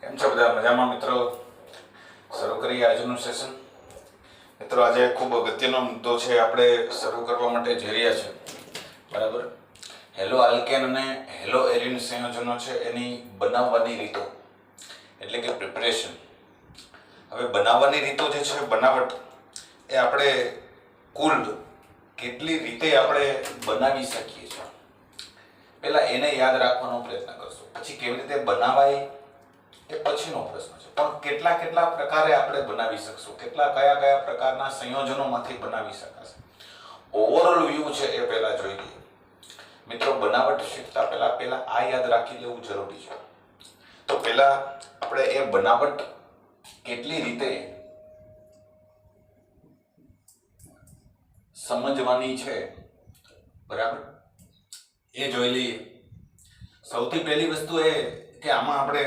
કેમ છો બધા મજામાં મિત્રો? શરૂ કરીએ આજનું સેશન. મિત્રો આજે ખૂબ અગત્યનો મુદ્દો છે, આપણે શરૂ કરવા માટે જઈ રહ્યા છે. બરાબર. હેલો આલ્કેન અને હેલો એરિન સંયોજનો છે એની બનાવવાની રીતો, એટલે કે પ્રિપરેશન. હવે બનાવવાની રીતો જે છે, બનાવટ, એ આપણે કુલ કેટલી રીતે આપણે બનાવી શકીએ છીએ પહેલા એને યાદ રાખવાનો પ્રયત્ન કરશું. પછી કેવી રીતે બનાવાય એ પછીનો પ્રશ્ન છે. પણ કેટલા પ્રકારે આપણે બનાવી શકશું, કયા પ્રકારના સંયોજનોમાંથી બનાવી શકાશે, ઓવરઓલ વ્યૂ છે એ પહેલા જોઈ લઈએ. મિત્રો, બનાવટ શીખતા પહેલા આ યાદ રાખી લેવું જરૂરી છે. તો પહેલા આપણે એ બનાવટ કેટલી રીતે સમજવાની છે, બરાબર, એ જોઈ લઈએ. સૌથી પહેલી વસ્તુ એ કે આમાં આપણે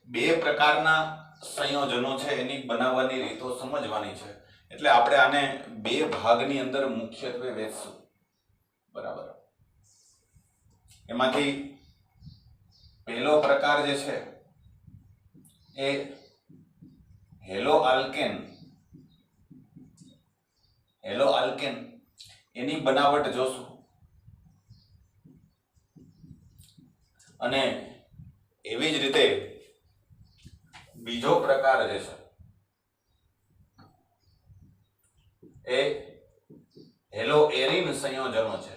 બે પ્રકારના સંયોજનો છે એની બનાવવાની રીતો સમજવાની છે. એટલે આપણે આને બે ભાગની અંદર મુખ્યત્વે વહેંચશું, બરાબર. એમાંથી પહેલો પ્રકાર જે છે એ હેલો આલ્કેન એની બનાવટ જોશું. અને એવી જ રીતે બીજો પ્રકાર જે છે એ હેલો એરિન સંયોજનો છે.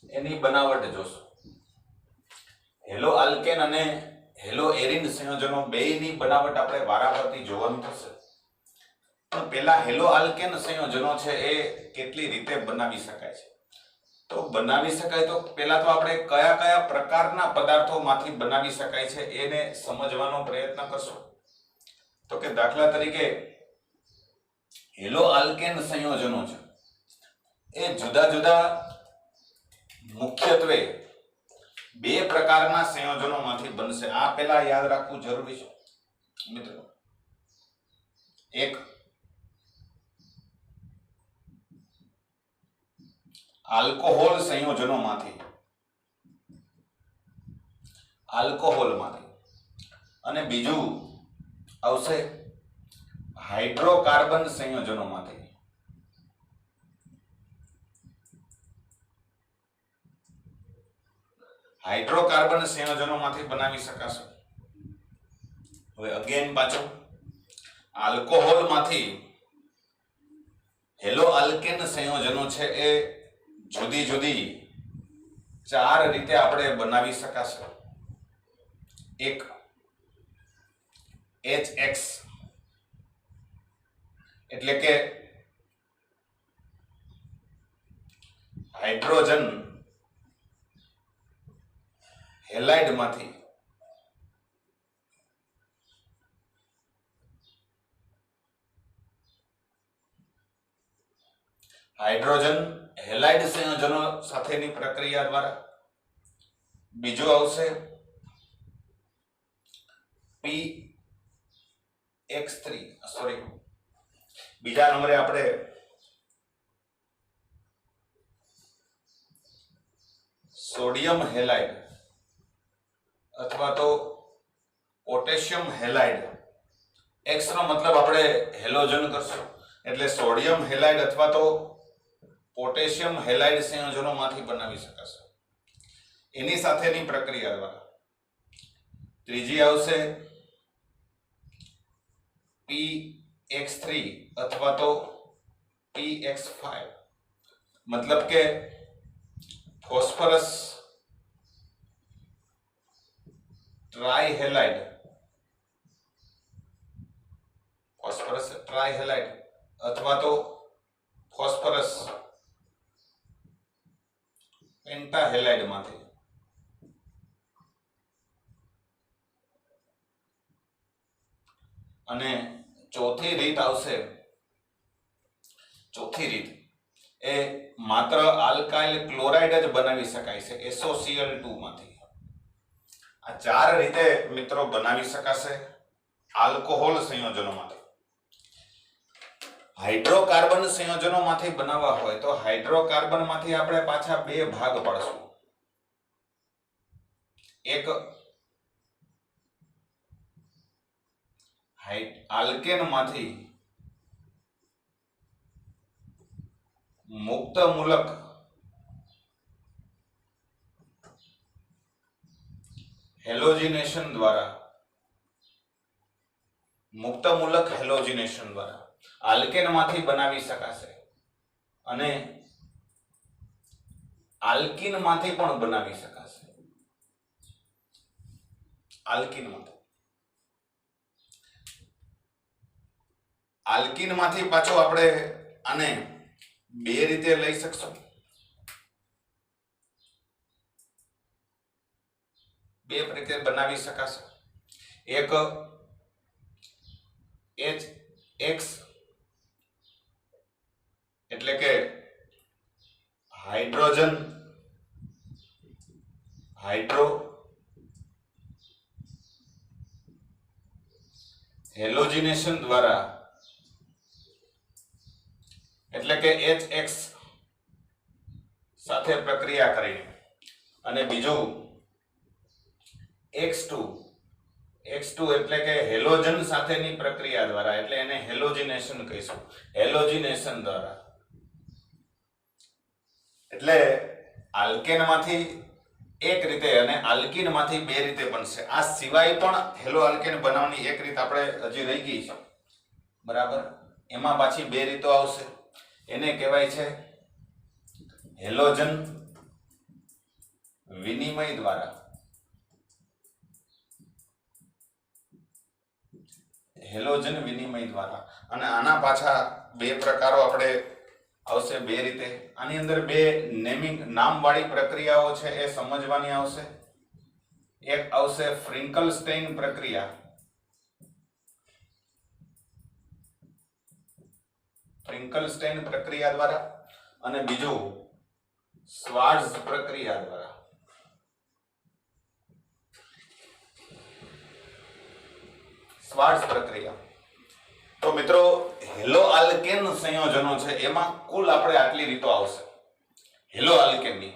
એની બનાવટ જોશું. હેલો આલ્કેન અને હેલો એરિન સંયોજનો બેયની બનાવટ આપણે વારાફરતી જોવાનું થશે. પણ પહેલા હેલો આલ્કેન સંયોજનો છે એ કેટલી રીતે બનાવી શકાય છે? તો બનાવી શકાય તો પહેલા તો આપણે કયા પ્રકારના પદાર્થોમાંથી બનાવી શકાય છે એને સમજવાનો પ્રયત્ન કરશું. તો કે દાખલા તરીકે હેલો આલ્કેન સંયોજનો છે એ જુદા જુદા મુખ્યત્વે બે પ્રકારના સંયોજનોમાંથી બનશે. આ પહેલા યાદ રાખવું જરૂરી છે મિત્રો. એક આલ્કોહોલ સંયોજનોમાંથી અને બીજું આવશે હાઇડ્રોકાર્બન સંયોજનોમાંથી. હાઇડ્રોકાર્બન સંયોજનોમાંથી બનાવી શકાશે. હવે અગેન પાછું આલ્કોહોલમાંથી હેલો આલ્કેન સંયોજનો છે એ જુદી જુદી ચાર રીતે આપણે બનાવી શકાશે. એક HX એટલે કે હાઇડ્રોજન હેલાઇડ માંથી હાઇડ્રોજન હેલાઇડ સંયોજનો સાથેની પ્રક્રિયા દ્વારા. બીજું આવશે PX3 બીજા નંબરે આપણે સોડિયમ હેલાઇડ અથવા તો પોટેશિયમ હેલાઇડ. X નો મતલબ આપણે હેલોજન કરશું, એટલે સોડિયમ હેલાઇડ અથવા તો પોટેશિયમ હેલાઇડ સંયોજનોમાંથી બનાવી શકાશે એની સાથેની પ્રક્રિયા દ્વારા. ત્રીજી આવશે PX3 અથવા તો PX5, મતલબ કે ફોસ્ફરસ ટ્રાઇહેલાઇડ અથવા તો ફોસ્ફરસ પેન્ટાહેલાઇડ માંથી. અને ચોથી રીત આવશે. ચોથી રીત એ માત્ર આલ્કાઇલ ક્લોરાઇડ જ બનાવી શકાય છે SOCl2 માંથી. આ ચાર રીતે મિત્રો બનાવી શકાશે આલ્કોહોલ સંયોજનોમાંથી. હાઇડ્રોકાર્બન સંયોજનોમાંથી બનાવવા હોય તો હાઇડ્રોકાર્બનમાંથી આપણે પાછા બે ભાગ પાડશું. એક આલ્કેન માંથી મુક્ત મૂલક હેલોજિનેશન દ્વારા આલ્કેન માંથી બનાવી શકાશે અને આલ્કીન માંથી પણ બનાવી શકાશે. આલ્કીન માંથી પાછો આપણે આને બે રીતે લઈ શકશું. બે રીતે બનાવી શકાશે. એક HX એટલે કે હાઇડ્રો હેલોજિનેશન દ્વારા એટલે કે HX સાથે પ્રક્રિયા કરીને, અને બીજું X2 એટલે કે હેલોજન સાથેની પ્રક્રિયા દ્વારા, એટલે એને હેલોજિનેશન કહીશું. હેલોજિનેશન દ્વારા એટલે આલ્કેન માંથી એક રીતે અને આલ્કીન માંથી બે રીતે બનશે. આ સિવાય પણ હેલો આલ્કેન બનાવવાની એક રીત આપણે હજી રહી ગઈ છે, બરાબર. એમાં પાછી બે રીતો આવશે. એને કહેવાય છે હેલોજન વિનિમય દ્વારા. અને આના પાછા બે પ્રકારો આપણે આવશે, બે રીતે. આની અંદર બે નામ વાળી પ્રક્રિયાઓ છે એ સમજવાની આવશે. એક આવશે ફ્રિંકલસ્ટેઇન પ્રક્રિયા, દ્વારા, અને બીજું શ્વાર્ટ્ઝ પ્રક્રિયા દ્વારા. તો મિત્રો, હેલો આલ્કેન સંયોજનો છે એમાં કુલ આપણે આટલી રીતો આવશે. હેલો આલ્કેનની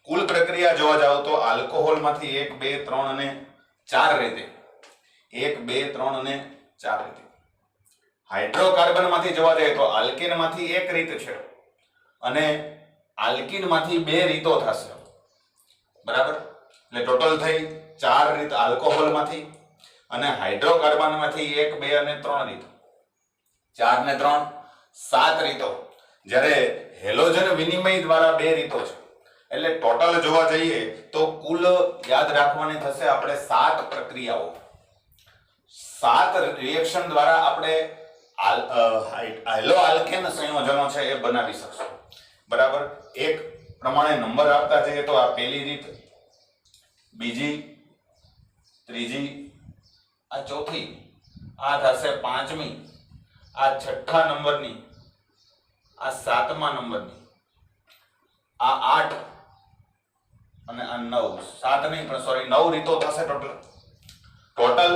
કુલ પ્રક્રિયા જોવા જાવ તો આલ્કોહોલમાંથી 1, 2, 3 અને 4 રીતે, 1, 2, 3 અને 4 રીતે. હાઇડ્રોકાર્બન માંથી જોવા જઈએ તો આલ્કેન માંથી એક રીત છે અને આલ્કીન માંથી બે રીતો થશે, બરાબર. એટલે ટોટલ થઈ 4 રીત આલ્કોહોલ માંથી, અને હાઇડ્રોકાર્બન માંથી 1, 2 અને 3 રીતો. 4 ને 3 7 રીતો. જ્યારે હેલોજન વિનિમય દ્વારા બે રીતો છે. એટલે ટોટલ જોવા જઈએ તો કુલ યાદ રાખવાની થશે આપણે 7 પ્રક્રિયાઓ. 7 રિએક્શન દ્વારા આપણે હેલો આલ્કેન સંયોજનો છે એ બનાવી શકશું, બરાબર. એક પ્રમાણે નંબર આપતા જઈએ તો આ પહેલી રીત, બીજી, ત્રીજી, આ ચોથી, આ થશે પાંચમી, આ છઠ્ઠા નંબરની, આ સાતમા નંબરની, આ 8 અને આ 9. 7 નહીં પણ સોરી 9 રીતો થશે ટોટલ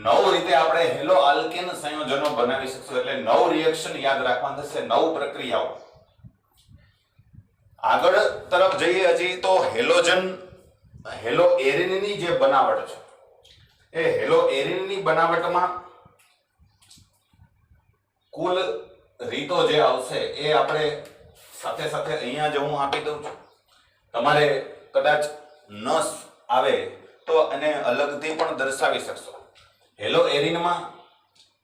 9 રીતે આપણે હેલો આલ્કેન સંયોજનો બનાવી શકશું. એટલે 9 રિએક્શન યાદ રાખવાના થશે, 9 પ્રક્રિયાઓ. આગળ તરફ જઈએ હજી તો હેલો એરિનની જે બનાવટ છે એ હેલો એરિનની બનાવટમાં કુલ રીતો જે આવશે એ આપણે સાથે સાથે અહીંયા જ હું આપી દઉં છું. તમારે કદાચ ન આવે તો એને અલગથી પણ દર્શાવી શકશો. હેલો એરિનમાં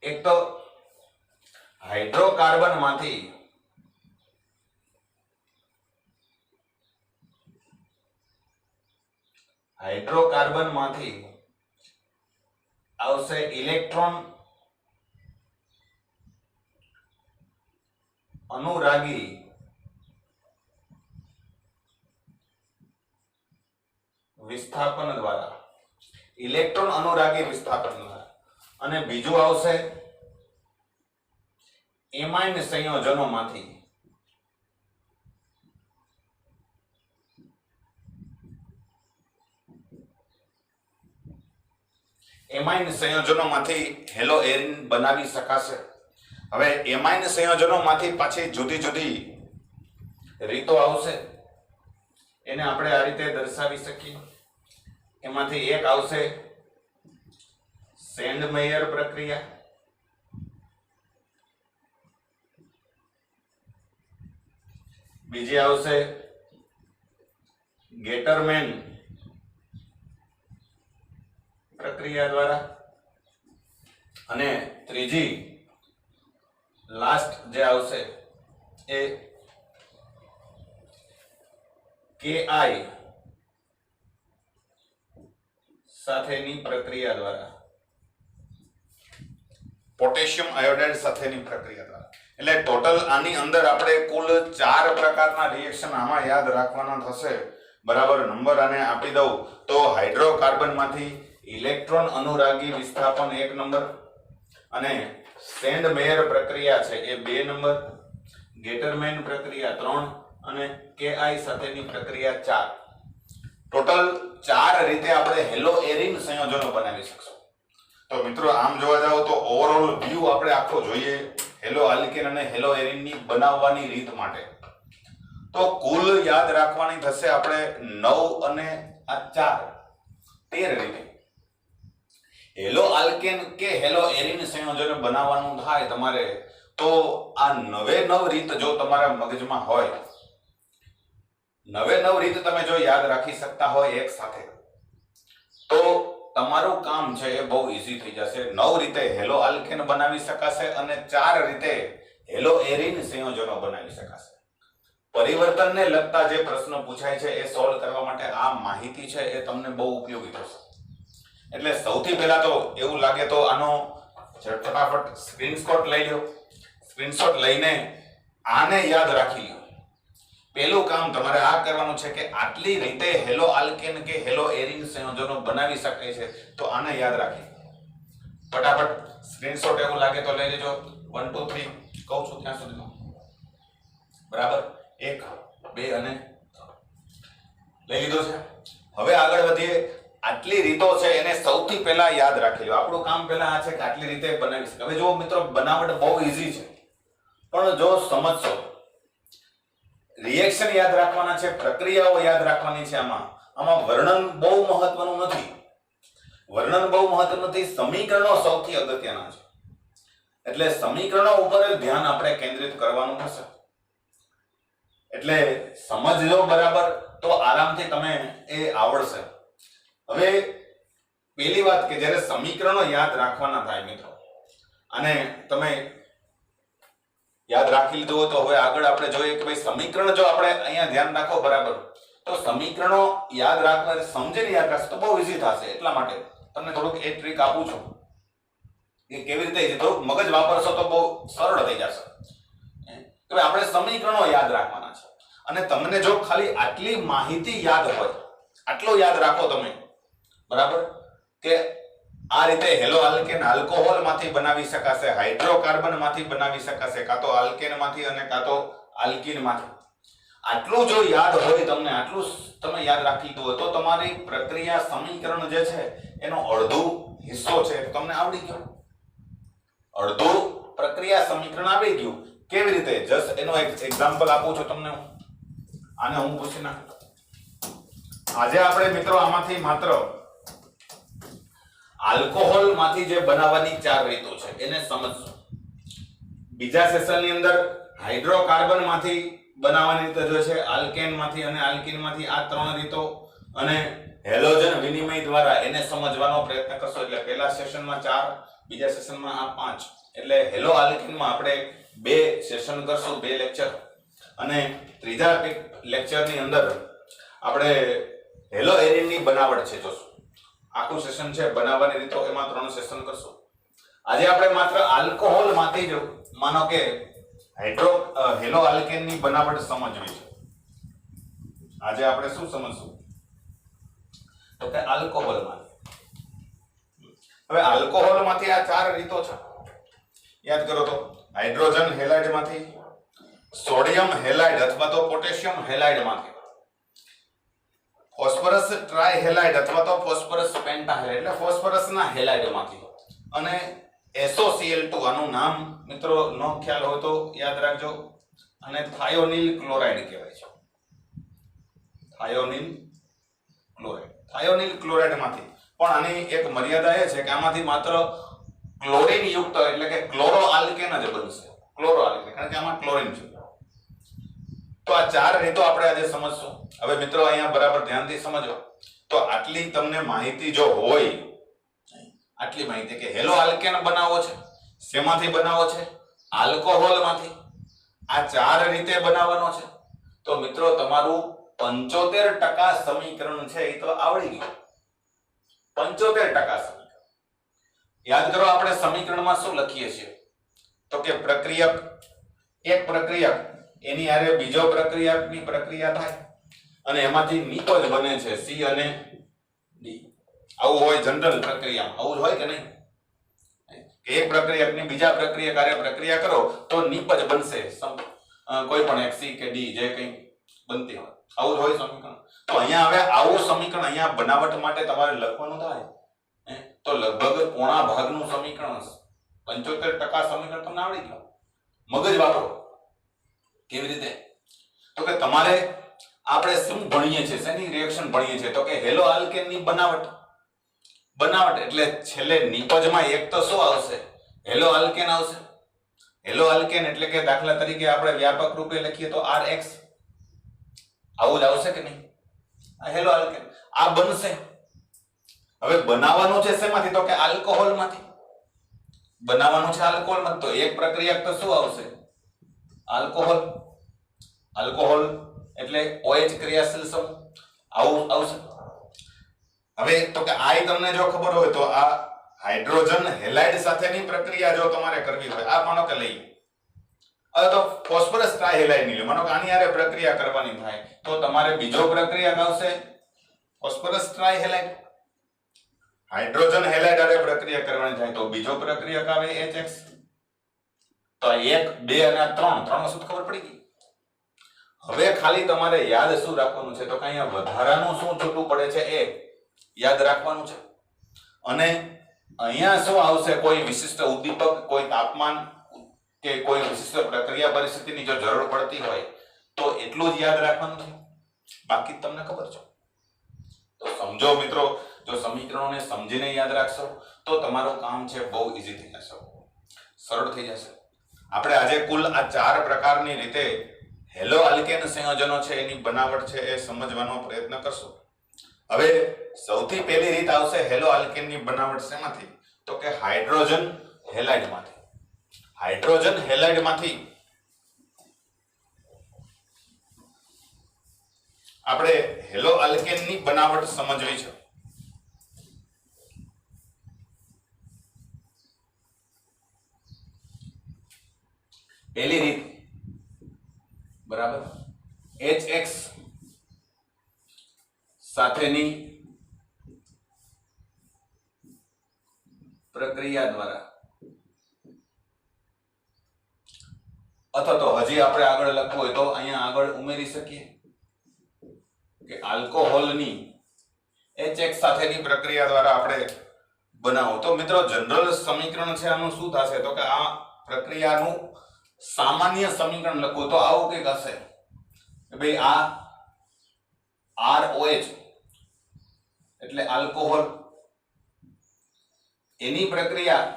એક તો હાઇડ્રોકાર્બન માંથી આવશે ઇલેક્ટ્રોન અનુરાગી વિસ્થાપન દ્વારા, અને બીજું આવશે એમાઇન સંયોજનોમાંથી હેલો એરિન બનાવી શકાશે. હવે એમાઇન સંયોજનોમાંથી પાછી જુદી જુદી રીતો આવશે, એને આપણે આ રીતે દર્શાવી શકીએ. એમાંથી એક આવશે સેન્ડમેયર પ્રક્રિયા, બીજી આવશે ગેટરમેન પ્રક્રિયા દ્વારા, અને ત્રીજી લાસ્ટ જે આવશે એ કેઆઈ સાથેની પ્રક્રિયા દ્વારા, પોટેશિયમ આયોડાઇડ સાથેની પ્રક્રિયા દ્વારા. એટલે ટોટલ આની અંદર આપણે કુલ 4 પ્રકારના રિએક્શન આમાં યાદ રાખવાના થશે. બરાબર, નંબર આને આપી દઉં તો હાઇડ્રોકાર્બનમાંથી ઇલેક્ટ્રોન અનુરાગી વિસ્થાપન 1 નંબર, અને સેન્ડમેયર પ્રક્રિયા છે એ 2 નંબર, ગેટરમેન પ્રક્રિયા 3 અને કેઆઈ સાથેની પ્રક્રિયા 4. ટોટલ 4 રીતે આપણે હેલો એરિન સંયોજનો બનાવી શકશું. તો મિત્રો આમ જોવા જાવ તો ઓવરઓલ વ્યૂ આપણે આખો જોઈએ હેલો આલ્કેન અને હેલો એરિનની બનાવવાની રીત માટે. તો કુલ યાદ રાખવાની થશે આપણે 9 અને આ 4 13 રીતે. હેલો આલ્કેન કે હેલો એરિન સંયોજન બનાવવાનું થાય તમારે તો આ 9 રીત જો તમારા મગજમાં હોય, 9 રીત તમે જો યાદ રાખી શકતા હોય એક સાથે, તો તમારું કામ છે એ બહુ ઈઝી થઈ જશે. 9 રીતે હેલો આલ્કેન બનાવી શકાશે અને 4 રીતે હેલો એરિન સંયોજનો બનાવી શકાશે. પરિવર્તનને લગતા જે પ્રશ્નો પૂછાય છે એ સોલ્વ કરવા માટે આ માહિતી છે એ તમને બહુ ઉપયોગી થશે. એટલે સૌથી પહેલા તો એવું લાગે તો આનો ફટાફટ સ્ક્રીનશોટ લઈ લો. સ્ક્રીનશોટ લઈને આને યાદ રાખી લો. પહેલું કામ તમારે આ કરવાનું છે કે આટલી રીતે હેલો આલ્કેન કે હેલો એરિન સંયોજનો બનાવી શકાય છે, તો આને યાદ રાખી ફટાફટ સ્ક્રીનશોટ એવું લાગે તો લઈ લેજો. 1 2 3 કહું છું ત્યાં સુધીમાં. બરાબર, 1 2 અને લઈ લીધો છે. હવે આગળ વધીએ. આટલી રીતો છે એને સૌથી પહેલા યાદ રાખી લો. આપણું કામ પહેલા આ છે કે આટલી રીતે બનાવી શકે. હવે જો મિત્રો બનાવટ બહુ ઈઝી છે, પણ જો સમજશો, રિએક્શન યાદ રાખવાના છે, પ્રક્રિયાઓ યાદ રાખવાની છે. આમાં વર્ણન બહુ મહત્વનું નથી. સમીકરણો સૌથી અગત્યના છે. એટલે સમીકરણો ઉપર ધ્યાન આપણે કેન્દ્રિત કરવાનું થશે. એટલે સમજજો બરાબર તો આરામથી તમે એ આવડશે. હવે પહેલી વાત કે જ્યારે સમીકરણો યાદ રાખવાના થાય મિત્રો, અને તમે યાદ રાખી લીધું તો હવે આગળ આપણે જોઈએ કે ભાઈ સમીકરણ જો આપણે અહીંયા ધ્યાન રાખો બરાબર, તો સમીકરણો યાદ રાખવા સમજીને યાદ રાખશો તો બહુ ઈઝી થશે. એટલા માટે તમને થોડુંક એ ટ્રીક આપું છું કે કેવી રીતે થોડુંક મગજ વાપરશો તો બહુ સરળ થઈ જશે. કે ભાઈ આપણે સમીકરણો યાદ રાખવાના છે, અને તમને જો ખાલી આટલી માહિતી યાદ હોય, આટલો યાદ રાખો તમે બરાબર, કે આ રીતે હેલો આલ્કેન આલ્કોહોલ માંથી બનાવી શકાશે, હાઇડ્રોકાર્બન માંથી બનાવી શકાશે, કાં તો આલ્કેન માંથી અને કાં તો આલ્કીન માંથી. આટલું જો યાદ હોય તમને, આટલું તમે યાદ રાખી લીધું હોય તો તમારી પ્રક્રિયા સમીકરણ જે છે એનો અડધો હિસ્સો છે તમને આવડી ગયો. અડધું પ્રક્રિયા સમીકરણ આવી ગયું. કેવી રીતે? જસ્ટ એનો એક એક્ઝામ્પલ આપું છું તમને. આને હું પૂછી નાખું. આજે આપણે મિત્રો આમાંથી માત્ર આલ્કોહોલ માંથી જે બનાવવાની 4 રીતો છે એને સમજશું. બીજા સેશનની અંદર હાઇડ્રોકાર્બન માંથી બનાવવાની રીતો જો છે, આલ્કેન માંથી અને આલ્કીન માંથી આ 3 રીતો, અને હેલોજન વિનિમય દ્વારા એને સમજવાનો પ્રયત્ન કરશો. એટલે પહેલા સેશનમાં 4, બીજા સેશનમાં આ 5. એટલે હેલો આલ્કીનમાં આપણે 2 સેશન કરશું, 2 લેક્ચર, અને ત્રીજા લેક્ચરની અંદર આપણે હેલો એરિનની બનાવટ છે જોશું. આખું સેશન છે બનાવવાની રીતો, એમાં 3 સેશન કરશું. આજે આપણે માત્ર આલ્કોહોલ માંથી જ માનો કે હેલો આલ્કેનની બનાવટ સમજવી છે. આજે આપણે શું સમજશું તો કે આલ્કોહોલ માંથી. હવે આલ્કોહોલ માંથી આ 4 રીતો છે, યાદ કરો તો. હાઇડ્રોજન હેલાઇડ માંથી, સોડિયમ હેલાઇડ અથવા તો પોટેશિયમ હેલાઇડ માંથી, ફોસ્ફરસ ટ્રાઇહેલાઇડ અથવા તો ફોસ્ફરસ પેન્ટાહેલાઇડ એટલે ફોસ્ફરસના હેલાઇડ માંથી, અને SOCl2 આનું નામ મિત્રો નો ખ્યાલ હોય તો યાદ રાખજો, અને થાયોનિલ ક્લોરાઇડ કહેવાય છે. થાયોનિલ ક્લોરાઇડ. થાયોનિલ ક્લોરાઇડમાંથી. પણ આની એક મર્યાદા એ છે કે આમાંથી માત્ર ક્લોરીન યુક્ત એટલે કે ક્લોરો આલ્કેન જ બનશે. ક્લોરો આલ્કેન, કારણ કે આમાં ક્લોરીન છે. તો આ 4 રીતો આપણે આજે સમજશું. હવે મિત્રો અહીંયા બરાબર ધ્યાનથી સમજો. તો આટલી તમને માહિતી જો હોય, આટલી માહિતી કે હેલો આલ્કેન બનાવવો છે, શેમાંથી બનાવવો છે? આલ્કોહોલમાંથી. આ 4 રીતે બનાવવાનો છે. તો મિત્રો તમારું 75% સમીકરણ છે એ તો આવડી ગયું. 75% સમીકરણ. યાદ કરો આપણે સમીકરણમાં શું લખીએ છીએ? તો કે પ્રક્રિયક, એક પ્રક્રિયક એની હારે બીજો પ્રક્રિયકની પ્રક્રિયા થાય અને એમાંથી નિપજ બને છે C અને D. આવું હોય જનરલ પ્રક્રિયામાં, આવું જ હોય કે નહીં? કે એક પ્રક્રિયકની બીજા પ્રક્રિયક હારે પ્રક્રિયા કરો તો નિપજ બનશે કોઈ પણ એક C કે D જે કંઈ બનતી હોય. આવું જ હોય સમીકરણ. તો અહીંયા હવે આવું સમીકરણ અહીંયા બનાવટ માટે તમારે લખવાનું થાય તો લગભગ પોણા ભાગનું સમીકરણ હશે. 75% સમીકરણ તમને આવડી ગયું. મગજ વાપરો. કેવી રીતે? તો કે તમારે આપણે શું ભણીએ છીએ, શેની રિએક્શન ભણીએ છીએ? તો કે હેલો આલ્કેનની બનાવટ. બનાવટ એટલે છેલ્લે નિપજમાં એક તો શું આવશે? હેલો આલ્કેન આવશે. હેલો આલ્કેન એટલે કે દાખલા તરીકે આપણે વ્યાપક રૂપે લખીએ તો RH. આવું જ આવશે કે નહીં? આ હેલો આલ્કેન આ બનશે. હવે બનાવવાનું છે શેમાંથી? તો કે આલ્કોહોલમાંથી. બનાવવાનું છે આલ્કોહોલમાંથી. તો એક પ્રક્રિયા તો શું આવશે? આલ્કોહોલ. આલ્કોહોલ એટલે OH ક્રિયાશીલ સમૂહ. આવું આવશે. હવે તો કે આ તમને જો ખબર હોય તો આ હાઇડ્રોજન હેલાઇડ સાથેની પ્રક્રિયા જો તમારે કરવી હોય, આ માનો કે લઈએ હવે તો ફોસ્ફરસ ટ્રાયહેલાઇડ ની લો, માનો કે આની હારે પ્રક્રિયા કરવાની થાય તો તમારે બીજો પ્રક્રિયા આવશે ફોસ્ફરસ ટ્રાયહેલાઇડ. હાઇડ્રોજન હેલાઇડ હારે પ્રક્રિયા કરવાની થાય તો બીજો પ્રક્રિયક આવે HX. તો 1 2 અને 3 ત્રણ વસ્તુ ખબર પડી ગઈ. હવે ખાલી તમારે યાદ શું રાખવાનું છે? તો કે અહીંયા વધારાનું શું છૂટું પડે છે એ યાદ રાખવાનું છે. અને અહીંયા શું આવશે? કોઈ વિશિષ્ટ ઉદ્દીપક, કોઈ તાપમાન કે કોઈ વિશિષ્ટ પ્રક્રિયા પરિસ્થિતિની જો જરૂર પડતી હોય તો એટલું જ યાદ રાખવાનું છે. બાકી તમને ખબર છે. તો સમજો મિત્રો, જો સમીકરણોને સમજીને યાદ રાખશો તો તમારું કામ છે બહુ ઈઝી થઈ જશે, સરળ થઈ જશે. આપણે આજે કુલ આ 4 પ્રકારની રીતે હેલો આલ્કેન સંયોજનો છે એની બનાવટ છે એ સમજવાનો પ્રયત્ન કરશું. હવે સૌથી પહેલી રીત આવશે હેલો આલ્કેનની બનાવટ શેમાંથી? તો કે હાઇડ્રોજન હેલાઇડમાંથી. હાઇડ્રોજન હેલાઇડમાંથી આપણે હેલો આલ્કેનની બનાવટ સમજવી છે. પહેલી રીત બરાબર HX સાથેની પ્રક્રિયા દ્વારા, અથવા તો હજી આપણે આગળ લખવું હોય તો અહીંયા આગળ ઉમેરી શકીએ કે આલ્કોહોલની HX સાથેની પ્રક્રિયા દ્વારા આપણે બનાવો. તો મિત્રો જનરલ સમીકરણ છે આનું શું થશે? તો કે આ પ્રક્રિયાનું સામાન્ય સમીકરણ લખવું તો આવું કંઈક હશે કે ભાઈ આ ROH એટલે આલ્કોહોલ, એની પ્રક્રિયા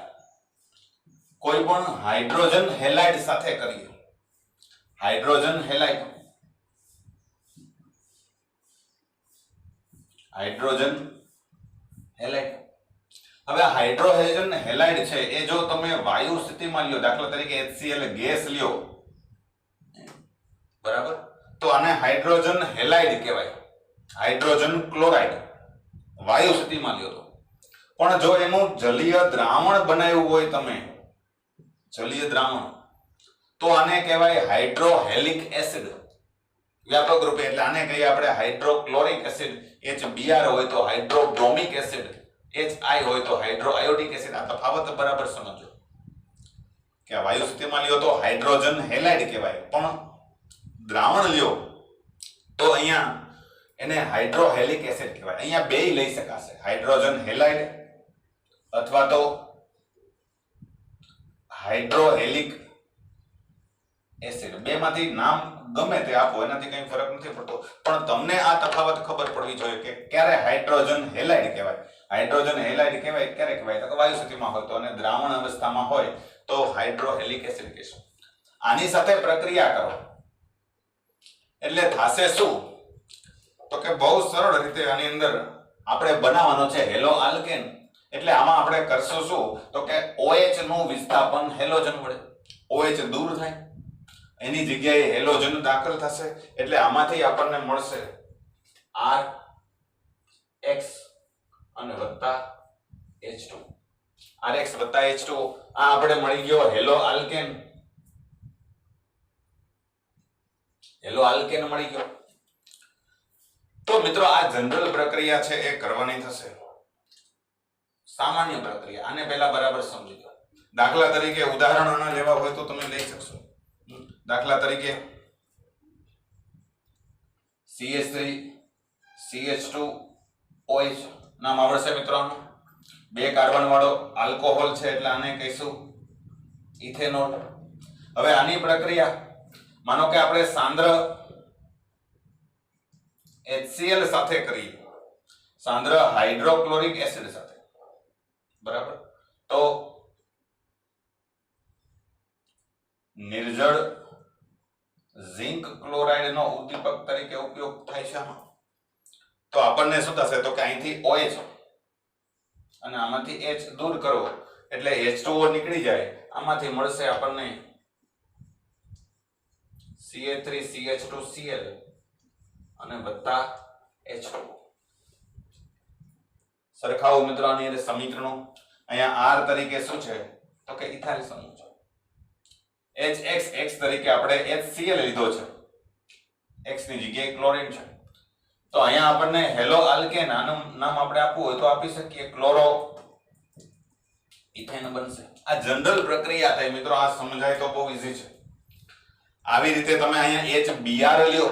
કોઈ પણ હાઇડ્રોજન હેલાઇડ સાથે કરીએ. Hydrogen halide, hydrogen halide. હવે હાઇડ્રોજન હેલાઇડ છે એ જો તમે વાયુ સ્થિતિમાં લ્યો, દાખલા તરીકે HCl ગેસ લ્યો બરાબર, તો આને હાઇડ્રોજન હેલાઇડ કહેવાય. હાઇડ્રોજન ક્લોરાઇડ વાયુ સ્થિતિમાં લ્યો તો. પણ જો એનું જલીય દ્રાવણ બનાવ્યું હોય તમે, જલીય દ્રાવણ, તો આને કહેવાય હાઇડ્રોહેલિક એસિડ વ્યાપક રૂપે. એટલે આને કહીએ આપણે હાઇડ્રોક્લોરિક એસિડ. HBr હોય તો હાઇડ્રોબ્રોમિક એસિડ, HI હોય તો હાઇડ્રોઆયોડિક એસિડ. આ તફાવત બરાબર સમજો કે આ વાયુ સ્થિતિમાં લ્યો તો હાઇડ્રોજન હેલાઇડ કહેવાય, પણ દ્રાવણ લ્યો તો અહીંયા એને હાઇડ્રોહેલિક એસિડ કહેવાય. અહીંયા બેય લઈ શકાશે, હાઇડ્રોજન હેલાઇડ અથવા તો હાઇડ્રોહેલિક એસિડ. બેમાંથી નામ ગમે તે આપો, એનાથી કંઈ ફરક નથી પડતો, પણ તમને આ તફાવત ખબર પડવી જોઈએ કે ક્યારે હાઇડ્રોજન હેલાઇડ કહેવાય. હાઇડ્રોજન હેલાઇડ કહેવાય ક્યારે કહેવાય તો કે વાયુ સ્થિતિમાં હોય તો, અને દ્રાવણ અવસ્થામાં હોય તો હાઇડ્રોહેલિક એસિડ કહેશું. આની સાથે પ્રક્રિયા કરો એટલે થશે શું તો કે બહુ સરળ રીતે આની અંદર આપણે બનાવવાનો છે હેલો આલ્કેન. એટલે આમાં આપણે કરશું શું તો કે OH નું વિસ્થાપન હેલોજન વડે. OH દૂર થાય, એની જગ્યાએ હેલોજન દાખલ થશે, એટલે આમાંથી આપણને મળશે RX અને વત્તા H2. RX વત્તા H2 આ આપણે મળી ગયો હેલો આલ્કેન. હેલો આલ્કેન મળી ગયો. તો મિત્રો આ જનરલ પ્રક્રિયા છે એ કરવાની થશે. સામાન્ય પ્રક્રિયા આને પહેલા બરાબર સમજી લો. દાખલા તરીકે ઉદાહરણો લેવા હોય તો તમે લઈ શકશો. દાખલા તરીકે CH3 CH2 OH નામ આવડશે મિત્રો. 2 કાર્બન વાળો આલ્કોહોલ છે એટલે આને કહીશું ઇથેનોલ. હવે આની પ્રક્રિયા માનો કે આપણે સાંદ્ર HCl સાથે કરીએ, સાંદ્ર હાઇડ્રોક્લોરિક એસિડ સાથે, બરાબર, તો નિર્જળ ઝિંક ક્લોરાઇડ નો ઉદ્દીપક તરીકે ઉપયોગ થાય છે આમાં. તો આપણને શું થશે તો કે અહીંથી OH અને આમાંથી H દૂર કરો એટલે H2O નીકળી જાય. આમાંથી મળશે આપણને Ca3CH2Cl અને વત્તા H2. સરખાવો મિત્રો આની અંદર સમીકરણો. અહીંયા R તરીકે શું છે તો કે ઇથાઇલ સમૂહ છે. HX તરીકે આપણે HCl લીધો છે, X ની જગ્યાએ ક્લોરીન છે. તો અહીંયા આપણને હેલો આલ્કેન આનું નામ આપણે આપવું હોય તો આપી શકીએ, ક્લોરો ઇથેન બનશે. આ જનરલ પ્રક્રિયા થાય મિત્રો. આ સમજાય તો બહુ ઈઝી છે. આવી રીતે તમે અહીંયા HBr લ્યો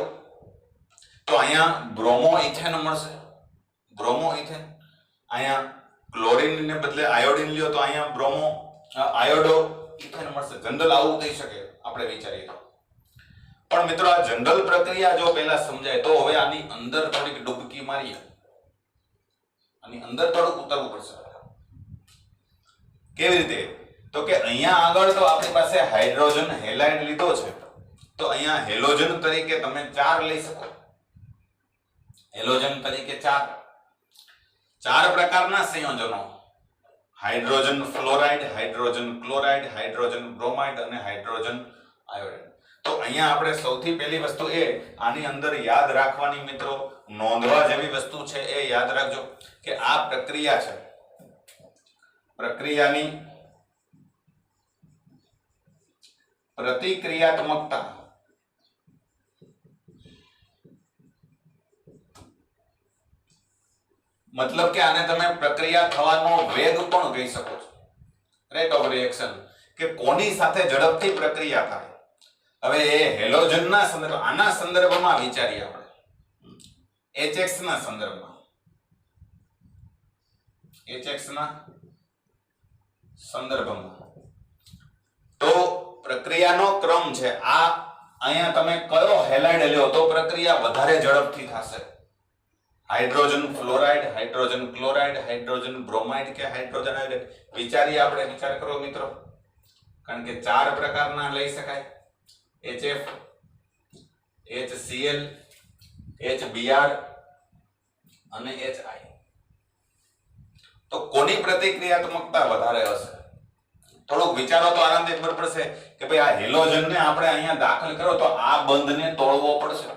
તો અહીંયા બ્રોમો ઇથેન મળશે, બ્રોમો ઇથેન. અહીંયા ક્લોરીન ને બદલે આયોડિન લ્યો તો અહીંયા બ્રોમો આયોડો ઇથેન મળશે. જનરલ આવું થઈ શકે આપણે વિચારીએ તો. પણ મિત્રો આ જનરલ પ્રક્રિયા જો પહેલા સમજાય તો હવે આની અંદર થોડીક ડૂબકી મારીએ. આની અંદર થોડુંક ઉતરવું પડશે. કેવી રીતે તો કે અહીંયા આગળ તો આપણી પાસે હાઇડ્રોજન હેલાઇડ લીધો છે, તો અહીંયા હેલોજન તરીકે તમે 4 લઈ શકો. હેલોજન તરીકે 4 પ્રકારના સંયોજનો, hydrogen fluoride, hydrogen chloride, hydrogen bromide અને હાઇડ્રોજન આયોડાઇડ. તો અહીંયા આપણે સૌથી પહેલી વસ્તુ એ આની અંદર યાદ રાખવાની મિત્રો, નોંધવા જેવી વસ્તુ છે એ યાદ રાખજો કે આ પ્રક્રિયા છે, પ્રક્રિયાની પ્રતિક્રિયાત્મકતા મતલબ કે આને તમે પ્રક્રિયા થવાનો વેગ પણ કહી શકો છો, રેટ ઓફ રિએક્શન, કે કોની સાથે ઝડપથી પ્રક્રિયા થાય. હવે એ હેલોજનના સંદર્ભ, આના સંદર્ભમાં વિચારીએ આપણે, HX ના સંદર્ભમાં, HX ના સંદર્ભમાં તો પ્રક્રિયાનો ક્રમ છે આ. અહીંયા તમે કયો હેલાઇડ લ્યો તો પ્રક્રિયા વધારે ઝડપથી થશે, hydrogen fluoride, hydrogen chloride, hydrogen bromide કે હાઇડ્રોજન આયોડાઇડ. વિચારીએ આપણે, વિચાર કરો મિત્રો, કારણ કે 4 પ્રકારના લઈ શકાય, HF, HCl, HBr અને HI. તો કોની પ્રતિક્રિયાત્મકતા વધારે હશે? થોડુંક વિચારો તો આરામથી ખબર પડશે કે ભાઈ આ હેલોજનને આપણે અહીંયા દાખલ કરો તો આ બંધને તોડવો પડશે.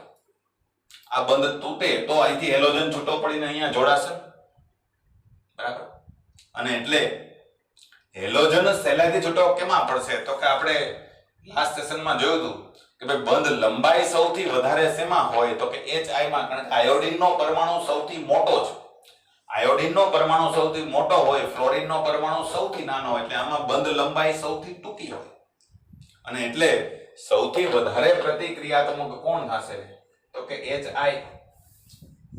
આ બંધ તૂટે તો અહીંથી હેલોજન છૂટો પડીને અહીંયા જોડાશે, બરાબર. અને એટલે હેલોજન સહેલાઈથી છૂટો કેમાં પડશે તો કે આપણે લાસ્ટ સેશનમાં જોયું હતું કે ભાઈ બંધ લંબાઈ સૌથી વધારે શેમાં હોય તો કે HI માં, કારણ કે આયોડિનનો પરમાણુ સૌથી મોટો છે. આયોડિનનો પરમાણુ સૌથી મોટો હોય, ફ્લોરિનનો પરમાણુ સૌથી નાનો હોય, એટલે આમાં બંધ લંબાઈ સૌથી ટૂંકી હોય. અને એટલે સૌથી વધારે પ્રતિક્રિયાત્મક કોણ થશે તો કે HI,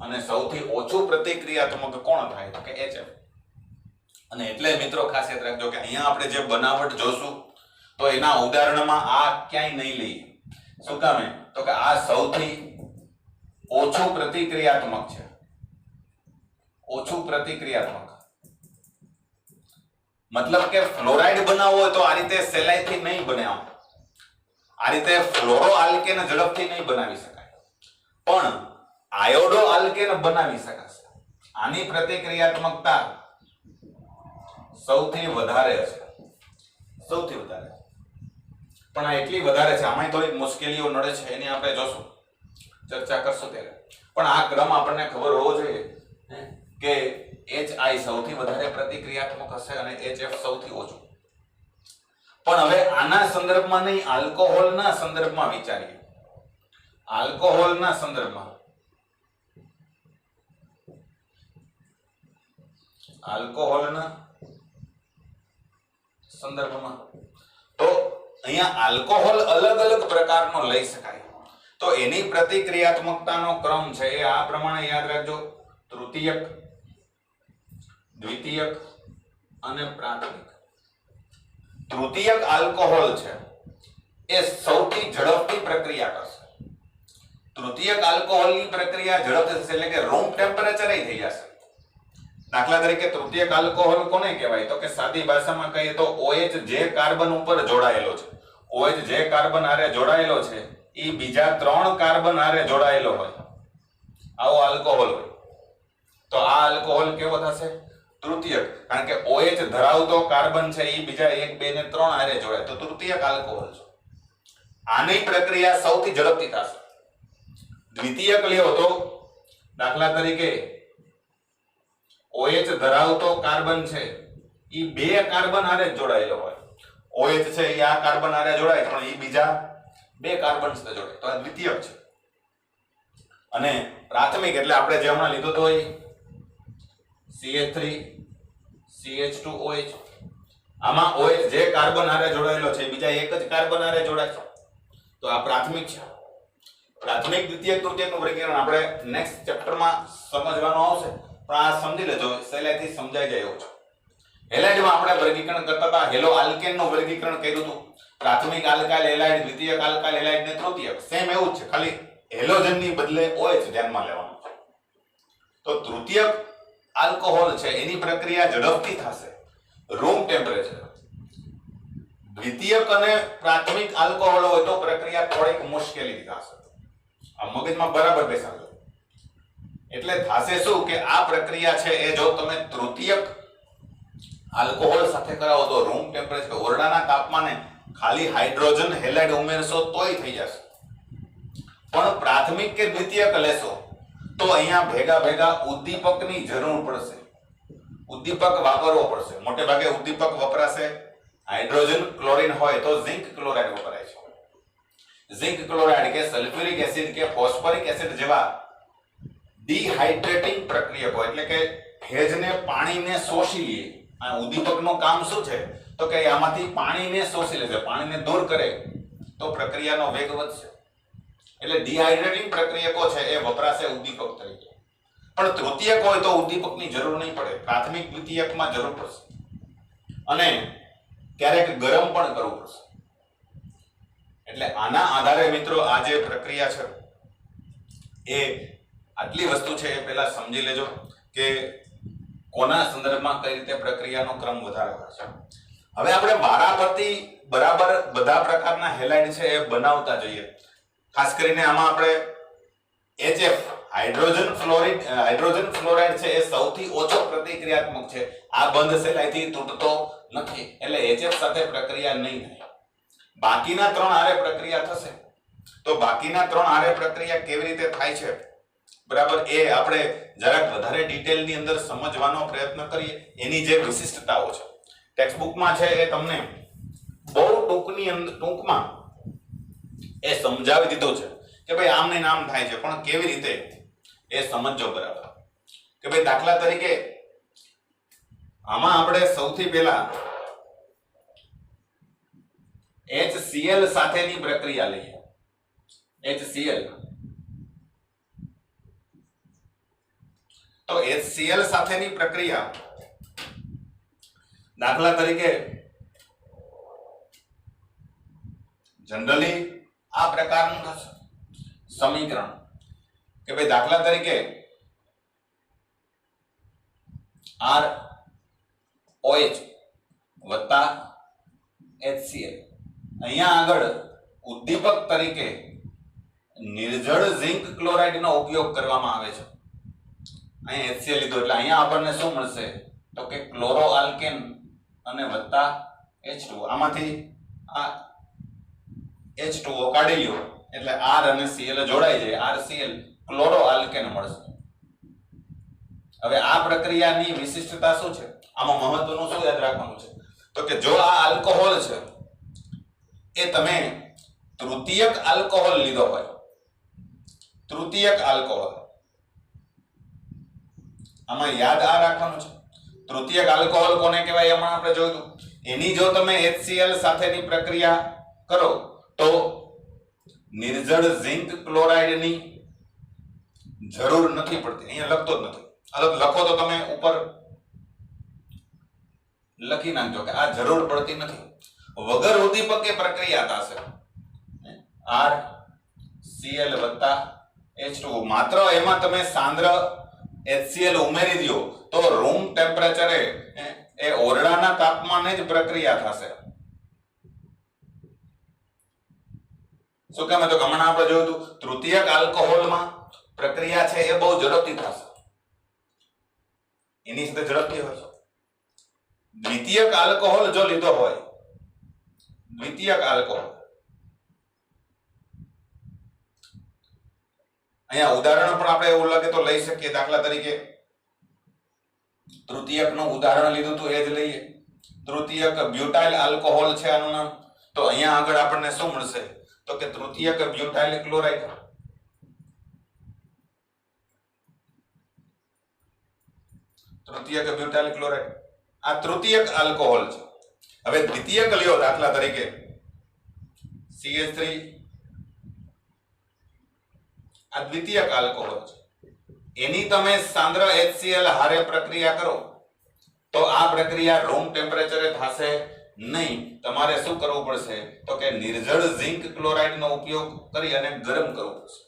અને સૌથી ઓછું પ્રતિક્રિયાત્મક કોણ થાય તો કે HF. અને એટલે મિત્રો ખાસ યાદ રાખજો કે અહીંયા આપણે જે બનાવટ જોશું તો એના ઉદાહરણમાં આ ક્યાંય નહીં લઈએ. શું કામે? તો કે આ સૌથી ઓછું પ્રતિક્રિયાત્મક છે. ઓછું પ્રતિક્રિયાત્મક મતલબ કે ફ્લોરાઇડ બનાવવો હોય તો આ રીતે સહેલાઈથી નહીં બને. આ રીતે ફ્લોરો આલ્કેન ઝડપથી નહીં બનાવી શકાય, પણ આયોડો આલ્કેન બનાવી શકાશે. આની પ્રતિક્રિયાત્મકતા સૌથી વધારે છે, સૌથી વધારે. પણ આ એટલી વધારે છે, આમાં થોડીક મુશ્કેલીઓ નડે છે, એની આપણે જોશું, ચર્ચા કરશું ત્યારે. પણ આ ક્રમ આપણને ખબર હોવો જોઈએ કે HI સૌથી વધારે પ્રતિક્રિયાત્મક હશે અને HF સૌથી ઓછું. પણ હવે આના સંદર્ભમાં નહીં, આલ્કોહોલના સંદર્ભમાં વિચારીએ. આલ્કોહોલના સંદર્ભમાં તો અહીંયા આલ્કોહોલ અલગ અલગ પ્રકારનો લઈ શકાય. તો એની પ્રતિક્રિયાત્મકતાનો ક્રમ છે એ આ પ્રમાણે યાદ રાખજો: તૃતીયક, દ્વિતીયક અને પ્રાથમિક. તૃતીયક આલ્કોહોલ છે એ સૌથી ઝડપથી પ્રક્રિયા કરશે. તૃતીયક આલ્કોહોલની પ્રક્રિયા ઝડપથી થશે, એટલે કે રૂમ ટેમ્પરેચર થઈ જશે. દાખલા તરીકે તૃતીયક આલ્કોહોલ કોને કહેવાય? તો કે સાદી ભાષામાં કહીએ તો OH જે કાર્બન ઉપર જોડાયેલો છે, OH જે કાર્બન હારે જોડાયેલો છે એ બીજા 3 કાર્બન હારે જોડાયેલો હોય, આવો આલ્કોહોલ હોય. તો આ આલ્કોહોલ કેવો થશે? તૃતીયક. કારણ કે OH ધરાવતો કાર્બન છે એ બીજા 1, 2 ને 3 હારે જોડાય, તો તૃતીયક આલ્કોહોલ છે. આની પ્રક્રિયા સૌથી ઝડપથી થશે. દ્વિતીયક લ્યો તો દાખલા તરીકે OH ધરાવતો કાર્બન છે એ 2 કાર્બન હારે જોડાયેલો હોય. OH છે એ આ કાર્બન હારે જોડાય, પણ એ બીજા 2 કાર્બન સાથે જોડાય, તો આ દ્વિતીયક છે. અને પ્રાથમિક એટલે આપણે જે હમણાં લીધો તો એ CH3 CH2OH. આમાં OH જે કાર્બન હારે જોડાયેલો છે બીજા 1 જ કાર્બન હારે જોડાય છે, તો આ પ્રાથમિક છે. પ્રાથમિક, દ્વિતીયક, તૃતીયકનું વર્ગીકરણ આપણે નેક્સ્ટ ચેપ્ટરમાં સમજવાનું આવશે, પણ આ સમજી લેજો, સહેલાઈથી સમજાઈ જાય એવું છે. હેલાઇડમાં આપણે વર્ગીકરણ કરતા હતા, હેલો આલ્કેનનું વર્ગીકરણ કર્યું હતું. પ્રાથમિક આલ્કાઇલ હેલાઇડ, દ્વિતીયક આલ્કાઇલ હેલાઇડ ને તૃતીયક સેમ એવું જ છે, ખાલી હેલોજનની બદલે OH ધ્યાનમાં લેવાનું છે. તો તૃતીયક આલ્કોહોલ છે એની પ્રક્રિયા ઝડપથી થશે, રૂમ ટેમ્પરેચર. દ્વિતીયક અને પ્રાથમિક આલ્કોહોલ હોય તો પ્રક્રિયા થોડીક મુશ્કેલીથી થશે. આ મગજમાં બરાબર બેસાડજો. એટલે થશે શું કે આ પ્રક્રિયા છે એ જો તમે તૃતીયક આલ્કોહોલ સાથે કરાવો તો રૂમ ટેમ્પરેચર, ઓરડાના તાપમાને ખાલી હાઇડ્રોજન હેલાઇડ ઉમેરશો તોય થઈ જશે. પણ પ્રાથમિક કે દ્વિતીયક લેશો તો અહીંયા ભેગા ભેગા ઉદ્દીપકની જરૂર પડશે, ઉદ્દીપક વાપરવો પડશે. મોટે ભાગે ઉદ્દીપક વપરાશે હાઇડ્રોજન ક્લોરીન હોય તો ઝિંક ક્લોરાઇડ વપરાય છે. ઝિંક ક્લોરાઇડ કે સલ્ફ્યુરિક એસિડ કે ફોસ્ફરિક એસિડ જેવા ડિહાઇડ્રેટિંગ પ્રક્રિયકો, એટલે કે ભેજને પાણીને શોષી લે. આ ઉદ્દીપકનું કામ શું છે? તો કે આમાંથી પાણીને શોષી લે છે, પાણીને દૂર કરે તો પ્રક્રિયાનો વેગ વધશે. એટલે ડિહાઇડ્રેટિંગ પ્રક્રિયકો છે એ વપરાશે ઉદ્દીપક તરીકે. પણ તૃતીયક હોય તો ઉદ્દીપકની જરૂર નહીં પડે, પ્રાથમિક દ્વિતીયકમાં જરૂર પડશે. અને ક્યારેક ગરમ પણ કરવું પડશે. એટલે આના આધારે મિત્રો આ જે પ્રક્રિયા છે એ આટલી વસ્તુ છે એ પહેલા સમજી લેજો કે કોના સંદર્ભમાં કઈ રીતે પ્રક્રિયાનો ક્રમ વધારે હોય છે. હવે આપણે વારાફરતી બરાબર બધા પ્રકારના હેલાઇડ છે એ બનાવતા જઈએ. ખાસ કરીને આમાં આપણે HF હાઇડ્રોજન ફ્લોરાઇડ છે એ સૌથી ઓછો પ્રતિક્રિયાત્મક છે. આ બંધ સહેલાઈથી તૂટતો નથી, એટલે HF સાથે પ્રક્રિયા નહીં થાય. બાકીના 3 હારે પ્રક્રિયા થશે. તો બાકીના 3 હારે પ્રક્રિયા કેવી રીતે થાય છે બરાબર એ આપણે જરાક વધારે ડિટેલની અંદર સમજવાનો પ્રયત્ન કરીએ. એની જે વિશિષ્ટતાઓ છે ટેક્સ્ટબુકમાં છે એ તમને બહુ ટૂંકમાં એ સમજાવી દીધો છે કે ભાઈ આમ ને આમ થાય છે, પણ કેવી રીતે એ સમજજો બરાબર. કે ભાઈ દાખલા તરીકે આમાં આપણે સૌથી પહેલા HCl સાથેની પ્રક્રિયા લઈએ. HCl તો HCl સાથેની પ્રક્રિયા દાખલા તરીકે જનરલી આ પ્રકારનું થશે સમીકરણ કે ભાઈ દાખલા તરીકે ROH વત્તા HCl, અહીંયા આગળ ઉદ્દીપક તરીકે નિર્જળ ઝિંક ક્લોરાઇડ નો ઉપયોગ કરવામાં આવે છે. અહીંયા HCl લીધો એટલે અહીંયા આપણને શું મળશે તો કે ક્લોરો આલ્કેન અને વત્તા H2O. આમાંથી આ H2O કાઢી લ્યો એટલે R અને Cl જોડાઈ જાય, RCl ક્લોરો આલ્કેન મળશે. હવે આ પ્રક્રિયાની વિશિષ્ટતા શું છે, આમાં મહત્વનું શું યાદ રાખવાનું છે તો કે જો આ આલ્કોહોલ છે એ તમે તૃતીયક આલ્કોહોલ લીધો હોય, તૃતીયક આલ્કોહોલ, આમાં યાદ આ રાખવાનું છે તૃતીયક આલ્કોહોલ કોને કહેવાય હમણાં આપણે જોયું, એની જો તમે HCl સાથેની પ્રક્રિયા કરો તો નિર્જળ ઝિંક ક્લોરાઇડ ની જરૂર નથી પડતી. અહીંયા લખતો જ નથી, અલગ લખો તો તમે ઉપર લખી નાખજો કે આ જરૂર પડતી નથી. વગર ઉદ્દીપકે પ્રક્રિયા થશે RCl વત્તા H2O. માત્ર એમાં તમે સાંદ્ર HCl ઉમેરી દો તો રૂમ ટેમ્પરેચરે એ ઓરડાના તાપમાને જ પ્રક્રિયા થશે. શું કેમ તો હમણાં આપણે જોયું હતું તૃતીયક આલ્કોહોલમાં પ્રક્રિયા છે એ બહુ ઝડપથી થશે, એની સાથે ઝડપથી હોય છે. દ્વિતીયક આલ્કોહોલ જો લીધો હોય, દ્વિતીયક આલ્કોહોલ, અહીંયા ઉદાહરણ પણ આપણે એવું લાગે તો લઈ શકીએ. દાખલા તરીકે તૃતીયક નું ઉદાહરણ લીધું તો એ જ લઈએ. તૃતીયક બ્યુટાઇલ આલ્કોહોલ છે આનું નામ. તો અહીંયા આગળ આપણને શું મળશે તો કે તૃતીયક બ્યુટાઇલ ક્લોરાઇડ. તૃતીયક બ્યુટાઇલ ક્લોરાઇડ આ તૃતીયક આલ્કોહોલ છે. હવે દ્વિતીયક લ્યો દાખલા તરીકે CH3, આ દ્વિતીયક આલ્કોહોલ છે, એની તમે સાંદ્ર HCl હારે પ્રક્રિયા કરો તો આ પ્રક્રિયા રૂમ ટેમ્પરેચરે થશે નહીં. તમારે શું કરવું પડશે તો કે નિર્જળ ઝિંક ક્લોરાઇડ નો ઉપયોગ કરી અને ગરમ કરવું પડશે,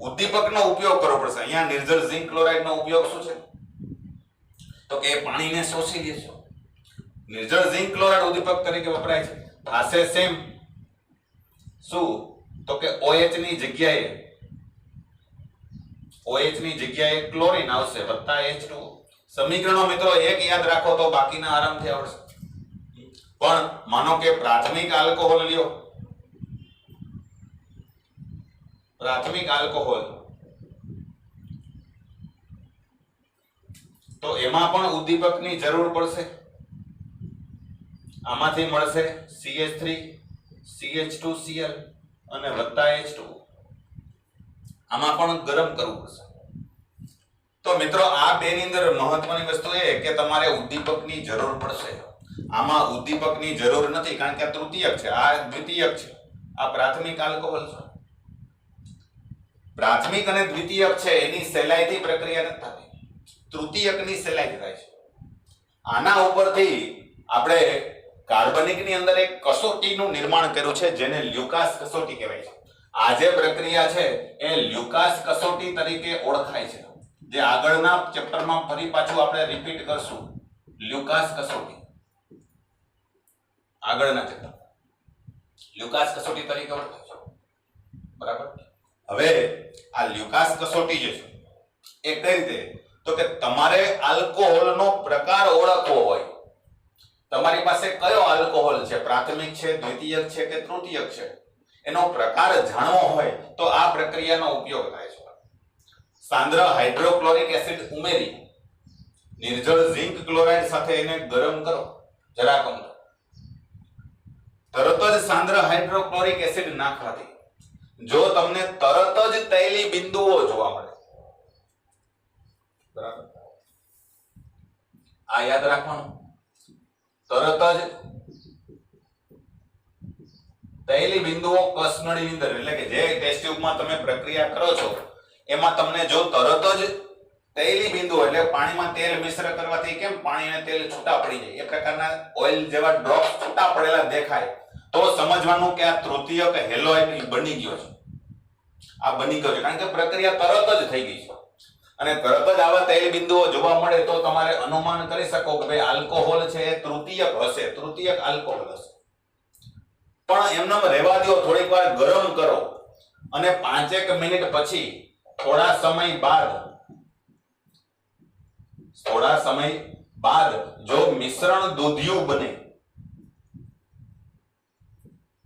ઉદ્દીપકનો ઉપયોગ કરવો પડશે. અહીંયા નિર્જળ ઝિંક ક્લોરાઇડ નો ઉપયોગ શું છે તો કે પાણીને શોષી લે છે. નિર્જળ ઝિંક ક્લોરાઇડ ઉદ્દીપક તરીકે વપરાય છે. થશે સેમ શું તો કે OH ની જગ્યાએ ક્લોરીન આવશે વત્તા H2O. સમીકરણો મિત્રો એક યાદ રાખો તો બાકીના આરામથી આવડશે. પણ માનો કે પ્રાથમિક આલ્કોહોલ લ્યો, પ્રાથમિક આલ્કોહોલ તો એમાં પણ ઉદ્દીપકની જરૂર પડશે. આમાંથી મળશે CH3, CH2Cl અને વત્તા H2O. આમાં પણ ગરમ કરવું પડશે. તો મિત્રો આ બે ની અંદર મહત્વની વસ્તુ એ કે તમારે ઉદ્દીપકની જરૂર પડશે. આમાં ઉદ્દીપકની જરૂર નથી કારણ કે આ તૃતીયક છે, આ દ્વિતીયક છે, આ પ્રાથમિક આલ્કોહોલ છે. પ્રાથમિક અને દ્વિતીયક છે એની સહેલાઈથી પ્રક્રિયા નથી થતી, તૃતીયકની સહેલાઈથી થાય છે. આના ઉપરથી આપણે કાર્બનિકની અંદર એક કસોટીનું નિર્માણ કર્યું છે જેને લ્યુકાસ કસોટી કહેવાય છે. આ જે પ્રક્રિયા છે એ લ્યુકાસ કસોટી તરીકે ઓળખાય છે, જે આગળના ચેપ્ટરમાં ફરી પાછું આપણે રિપીટ કરશું. લ્યુકાસ કસોટી આગળના ચેપ્ટર લ્યુકાસ કસોટી તરીકે ઓળખાય છે. બરાબર. હવે આ લ્યુકાસ કસોટી જે છે એ કઈ રીતે તો કે તમારે આલ્કોહોલનો પ્રકાર ઓળખવો હોય, તમારી પાસે કયો આલ્કોહોલ છે, પ્રાથમિક છે, દ્વિતીયક છે કે તૃતીયક છે, એનો પ્રકાર જાણવો હોય તો આ પ્રક્રિયાનો ઉપયોગ થાય છે. સાંદ્ર હાઇડ્રોક્લોરિક એસિડ ઉમેરી નિર્જળ ઝિંક ક્લોરાઇડ સાથે એને ગરમ કરો, જરાક અમથો. તરત જ સાંદ્ર હાઇડ્રોક્લોરિક એસિડ નાખવાથી જો તમને તરત જ તૈલી બિંદુઓ જોવા મળે, બરાબર, આ યાદ રાખવાનું. તરત જ તૈલી બિંદુઓ કસનળીની અંદર એટલે કે જે ટેસ્ટ ટ્યુબમાં તમે પ્રક્રિયા કરો છો એમાં તમને જો તરત જ તૈલી બિંદુઓ એટલે પાણીમાં તેલ મિશ્ર કરવાથી કેમ પાણી અને તેલ છૂટા પડી જાય એ પ્રકારના ઓઇલ જેવા ડ્રોપ છૂટા પડેલા દેખાય તો સમજવાનું કે આ તૃતીયક હેલોઇડ બની ગયો છે. આ બની ગયો છે કારણ કે પ્રક્રિયા તરત જ થઈ ગઈ છે અને તરત જ આવા તેલ બિંદુઓ જોવા મળે તો તમારે અનુમાન કરી શકો કે ભાઈ આલ્કોહોલ છે એ તૃતીયક હશે, તૃતીયક આલ્કોહોલ હશે. પણ એમને રહેવા દો, થોડીક વાર ગરમ કરો અને 5 મિનિટ પછી થોડા સમય બાદ જો મિશ્રણ દૂધિયું બને,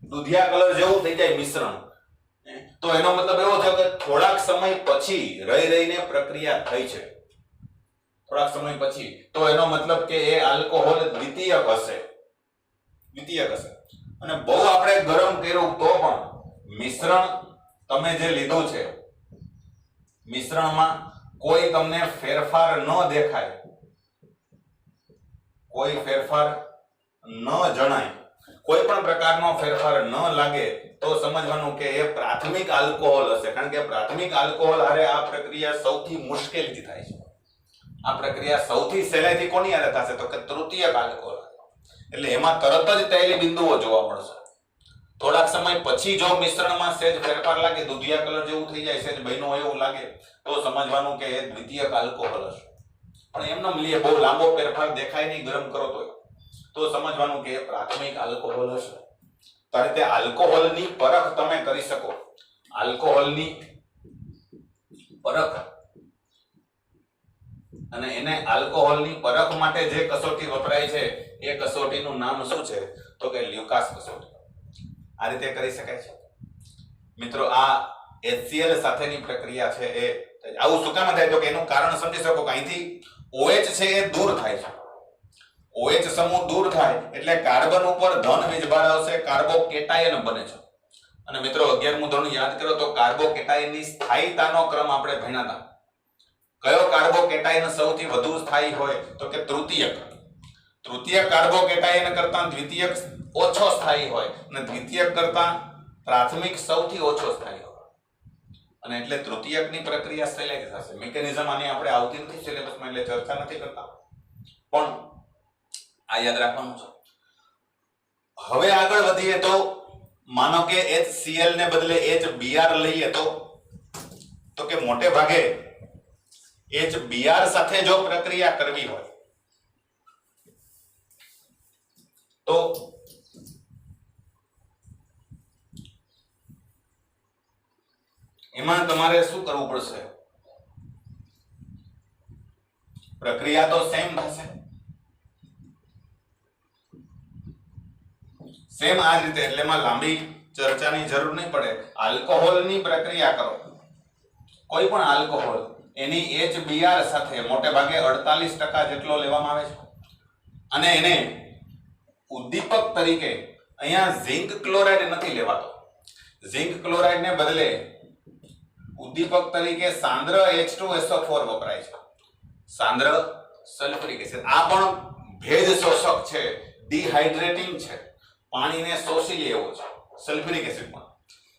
દૂધિયા કલર જેવું થઈ જાય મિશ્રણ, તો એનો મતલબ એવો થયો કે થોડાક સમય પછી રહીને પ્રક્રિયા થઈ છે. થોડાક સમય પછી તો એનો મતલબ કે એ આલ્કોહોલ દ્વિતીયક હશે. અને બહુ આપણે ગરમ કર્યું તો પણ મિશ્રણ તમે જે લીધું છે, મિશ્રણમાં કોઈ તમને ફેરફાર ન દેખાય, કોઈ ફેરફાર ન જણાય, કોઈ પણ પ્રકારનો ફેરફાર ન લાગે તો સમજવાનું કે એ પ્રાથમિક આલ્કોહોલ હશે. કારણ કે પ્રાથમિક આલ્કોહોલ હારે આ પ્રક્રિયા સૌથી મુશ્કેલથી થાય છે. આ પ્રક્રિયા સૌથી સહેલાઈથી કોની હારે થશે તો કે તૃતીયક આલ્કોહોલ. એટલે એમાં તરત જ તેલી બિંદુઓ જોવા મળશે. થોડાક સમય પછી જો મિશ્રણમાં સહેજ ફેરફાર લાગે, દૂધિયા કલર જેવું થઈ જાય, સહેજ બહેનો એવું લાગે તો સમજવાનું કે એ દ્વિતીયક આલ્કોહોલ હશે. પણ એમને લીએ બહુ લાંબો ફેરફાર દેખાય નહીં ગરમ કરો તો સમજવાનું કે એ પ્રાથમિક આલ્કોહોલ હશે. તો આ રીતે આલ્કોહોલની પરખ તમે કરી શકો. આલ્કોહોલની પરખ અને એને આલ્કોહોલની પરખ માટે જે કસોટી વપરાય છે એ કસોટીનું નામ શું છે તો કે લ્યુકાસ કસોટી. આ રીતે કરી શકાય છે. મિત્રો આ HCl સાથેની પ્રક્રિયા છે એ આવું શું કામ થાય તો કે એનું કારણ સમજી શકો કે અહીંથી OH છે એ દૂર થાય છે. OH સમૂહ દૂર થાય એટલે કાર્બન ઉપર ધન વીજભાર આવશે, કાર્બોકેટાયન બને છે. અને મિત્રો 11મું ધોરણ યાદ કરો તો કાર્બોકેટાયનની સ્થાયીતાનો ક્રમ આપણે ભણ્યા હતા. કયો કાર્બોકેટાયન સૌથી વધુ સ્થાયી હોય તો કે તૃતીયક. તૃતીયક કાર્બોકેટાયન કરતા દ્વિતીયક ઓછો સ્થાયી હોય અને દ્વિતીયક કરતા પ્રાથમિક સૌથી ઓછો સ્થાયી હોય. અને એટલે તૃતીયકની પ્રક્રિયા સહેલાઈથી થશે. મિકેનિઝમ આની આપણે આવતી નથી સિલેબસમાં એટલે ચર્ચા નથી કરતા, પણ આ યાદ રાખવાનું છે. હવે આગળ વધીએ તો માનો કે HCl ને બદલે HBr લઈએ તો કે મોટે ભાગે HBr સાથે જો પ્રક્રિયા કરવી હોય તો એમાં તમારે શું કરવું પડશે? પ્રક્રિયા તો સેમ થશે. સેમ આ જ રીતે, એટલે એમાં લાંબી ચર્ચાની જરૂર નહીં પડે. આલ્કોહોલની પ્રક્રિયા કરો, કોઈ પણ આલ્કોહોલ એની HBr સાથે મોટે ભાગે 48% જેટલો લેવામાં આવે છે અને એને ઉદ્દીપક તરીકે અહીંયા ઝિંક ક્લોરાઇડ નથી લેવાતો. ઝિંક ક્લોરાઇડ ને બદલે ઉદ્દીપક તરીકે સાંદ્ર H2SO4 વપરાય છે, સાંદ્ર સલ્ફ્યુરિક એસિડ. આ પણ ભેજ શોષક છે, ડિહાઇડ્રેટિંગ છે, પાણીને શોષી લે એવો છે સલ્ફ્યુરિક એસિડ પણ.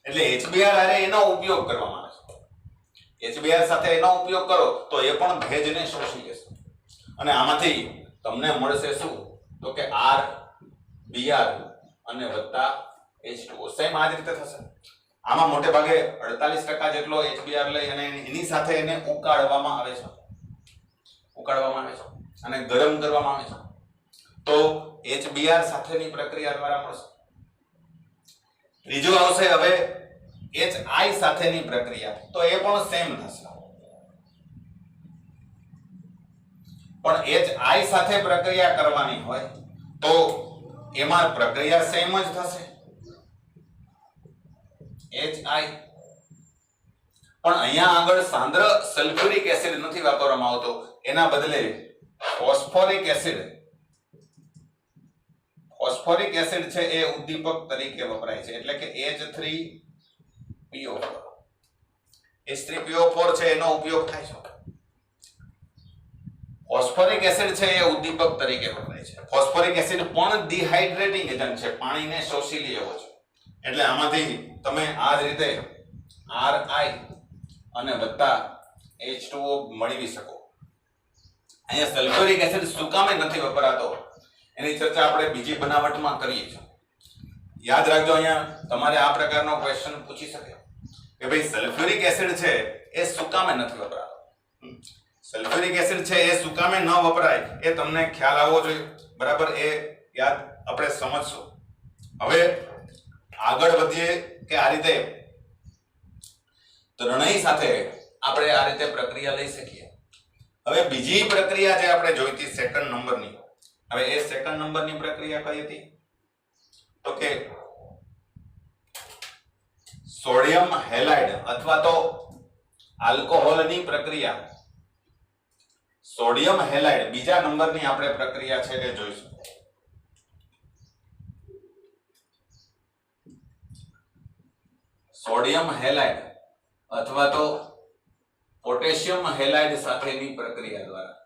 એટલે HBr હારે એનો ઉપયોગ કરવામાં આવે છે. HBr સાથે એનો ઉપયોગ કરો તો એ પણ ભેજને શોષી લેશે અને આમાંથી તમને મળશે શું તો કે R Br અને વત્તા H2O. સેમ આ જ રીતે થશે. આમાં મોટે ભાગે 48% જેટલો HBr લઈ અને એની સાથે એને ઉકાળવામાં આવે છે અને ગરમ કરવામાં આવે છે તો HBr સાથેની પ્રક્રિયા દ્વારા મળશે. ત્રીજું આવશે હવે HI સાથેની પ્રક્રિયા, તો એ પણ સેમ થશે. પણ HI સાથે પ્રક્રિયા કરવાની હોય તો એમાં પ્રક્રિયા સેમ જ થશે HI. પણ અહીંયા આગળ સાંદ્ર સલ્ફ્યુરિક એસિડ નથી વાપરવામાં આવતો, એના બદલે ફોસ્ફોરિક એસિડ છે એ ઉદ્દીપક તરીકે વપરાય છે. એટલે કે H3PO4 છે એનો ઉપયોગ થાય છે. ફોસ્ફોરિક એસિડ છે એ ઉદ્દીપક તરીકે વપરાય છે. ફોસ્ફોરિક એસિડ પણ ડિહાઇડ્રેટિંગ એજન્ટ છે, પાણીને શોષી લે એવો છે. એટલે આમાંથી તમે આ જ રીતે RI અને વત્તા H2O મેળવી શકો. અહીંયા સલ્ફ્યુરિક એસિડ શું કામે નથી વપરાતો એની ચર્ચા આપણે બીજી બનાવટમાં કરીએ છીએ. યાદ રાખજો, અહીંયા તમારે આ પ્રકારનો ક્વેશ્ચન પૂછી શકે કે ભાઈ સલ્ફ્યુરિક એસિડ છે એ શું કામે નથી વપરાતો. સલ્ફ્યુરિક એસિડ છે એ શું કામે ન વપરાય એ તમને ખ્યાલ આવવો જોઈએ. બરાબર, એ યાદ આપણે સમજશું. હવે આગળ વધીએ કે આ રીતે ત્રણેય સાથે આપણે આ રીતે પ્રક્રિયા લઈ શકીએ. હવે બીજી પ્રક્રિયા જે આપણે જોઈતી સેકન્ડ નંબરની, હવે એ સેકન્ડ નંબરની પ્રક્રિયા કઈ હતી તો કે સોડિયમ હેલાઇડ અથવા તો આલ્કોહોલની પ્રક્રિયા. સોડિયમ હેલાઇડ બીજા નંબરની આપણે પ્રક્રિયા છે એ જોઈશું. સોડિયમ હેલાઇડ અથવા તો પોટેશિયમ હેલાઇડ સાથેની પ્રક્રિયા દ્વારા.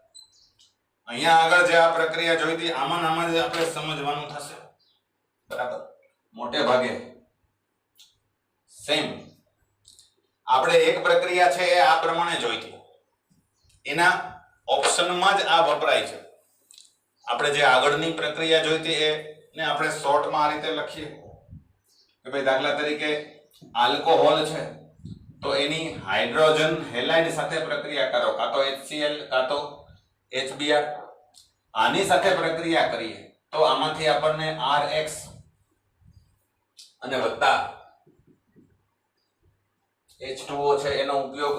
અહીંયા આગળ જે આ પ્રક્રિયા જોઈતી આમાં જ આપણે સમજવાનું થશે. બરાબર, મોટે ભાગે સેમ આપણે એક પ્રક્રિયા છે એ આ પ્રમાણે જોઈતી, એના ઓપ્શનમાં જ આ વપરાય છે. આપણે જે આગળની પ્રક્રિયા જોઈતી એને આપણે શોર્ટમાં આ રીતે લખીએ કે ભાઈ દાખલા તરીકે આલ્કોહોલ છે તો એની હાઇડ્રોજન હેલાઇડ સાથે પ્રક્રિયા કરો, કાં તો HCl કાં તો HBr. આની સાથે પ્રક્રિયા કરીએ તો આમાંથી આપણને RX અને વત્તા H2O છે એનો ઉપયોગ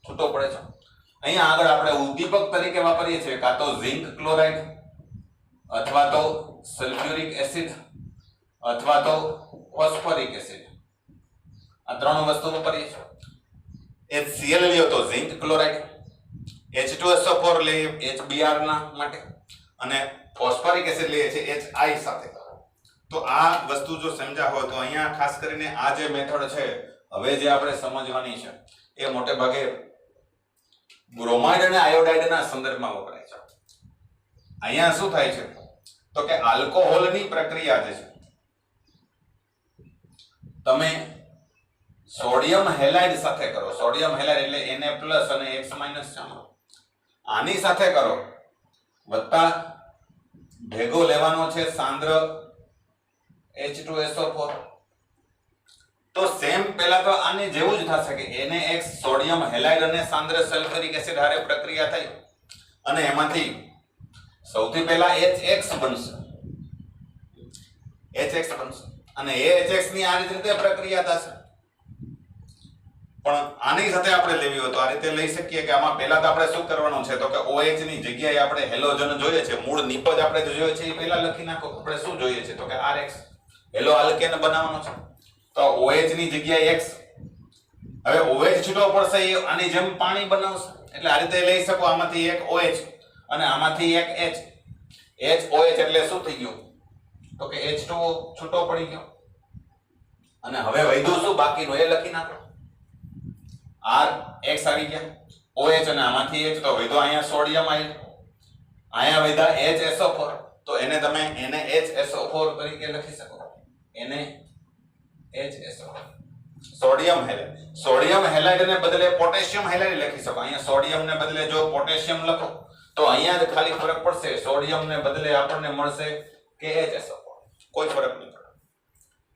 છૂટો પડે છે. અહીંયા આગળ આપણે ઉદ્દીપક તરીકે વાપરીએ છીએ કાં તો ઝિંક ક્લોરાઇડ અથવા તો સલ્ફ્યુરિક એસિડ અથવા તો ફોસ્ફોરિક એસિડ. આ ત્રણ વસ્તુ વાપરીએ છીએ. HCl લ્યો તો ઝિંક ક્લોરાઇડ, H2SO4 લઈએ HBr ના માટે અને ફોસ્ફોરિક એસિડ લઈએ છીએ HI સાથે. તો આ વસ્તુ જો સમજ્યા હોય તો અહીંયા ખાસ કરીને આ જે મેથડ છે હવે જે આપણે સમજવાની છે એ મોટે ભાગે બ્રોમાઇડ અને આયોડાઇડના સંદર્ભમાં વપરાય છે. અહીંયા શું થાય છે તો કે આલ્કોહોલની પ્રક્રિયા જે છે તમે સોડિયમ હેલાઇડ સાથે કરો. સોડિયમ હેલાઇડ એટલે Na+ અને X- ચાલો આની સાથે કરો વત્તા ભેગો લેવાનો છે સાંદ્ર H2SO4. તો સેમ પહેલા તો આને જેવું જ થશે કે NaX સોડિયમ હેલાઇડ અને સાંદ્ર સલ્ફ્યુરિક એસિડ હારે પ્રક્રિયા થઈ અને એમાંથી સૌથી પહેલા HX બનશે. HX બનશે અને એ HX ની આ રીતે પ્રક્રિયા થશે. પણ આની સાથે આપણે લેવી હોય તો આ રીતે લઈ શકીએ કે આમાં પહેલા તો આપણે શું કરવાનું છે તો કે OH ની જગ્યાએ આપણે હેલોજન જોઈએ છે, મૂળ નિપજ આપણે જોઈએ છે એ પહેલા લખી નાખો. આપણે શું જોઈએ છે તો કે RX હેલો આલ્કેન બનાવવાનો છે તો OH ની જગ્યાએ X. હવે OH છૂટો પડશે એ આની જેમ પાણી બનાવશે એટલે આ રીતે લઈ શકો. આમાંથી એક OH અને આમાંથી એક H. HOH એટલે શું થઈ ગયું તો કે H2O છૂટો પડી ગયો અને હવે વધ્યું શું બાકીનું એ લખી નાખો. RX આવી ગયા, OH અને આમાંથી H તો વધ્યો અહીંયા સોડિયમ આવ્યું, અહીંયા વધ્યા HSO4 તો એને તમે NaHSO4 તરીકે લખી શકો. NaHSO4 sodium halide. Sodium halide ને બદલે પોટેશિયમ હેલાઇડ લખી શકો. અહીંયા સોડિયમ ને બદલે જો પોટેશિયમ લખો તો અહીંયા જ ખાલી ફરક પડશે. સોડિયમ ને બદલે આપણને મળશે KHSO4. કોઈ ફરક નહીં પડે.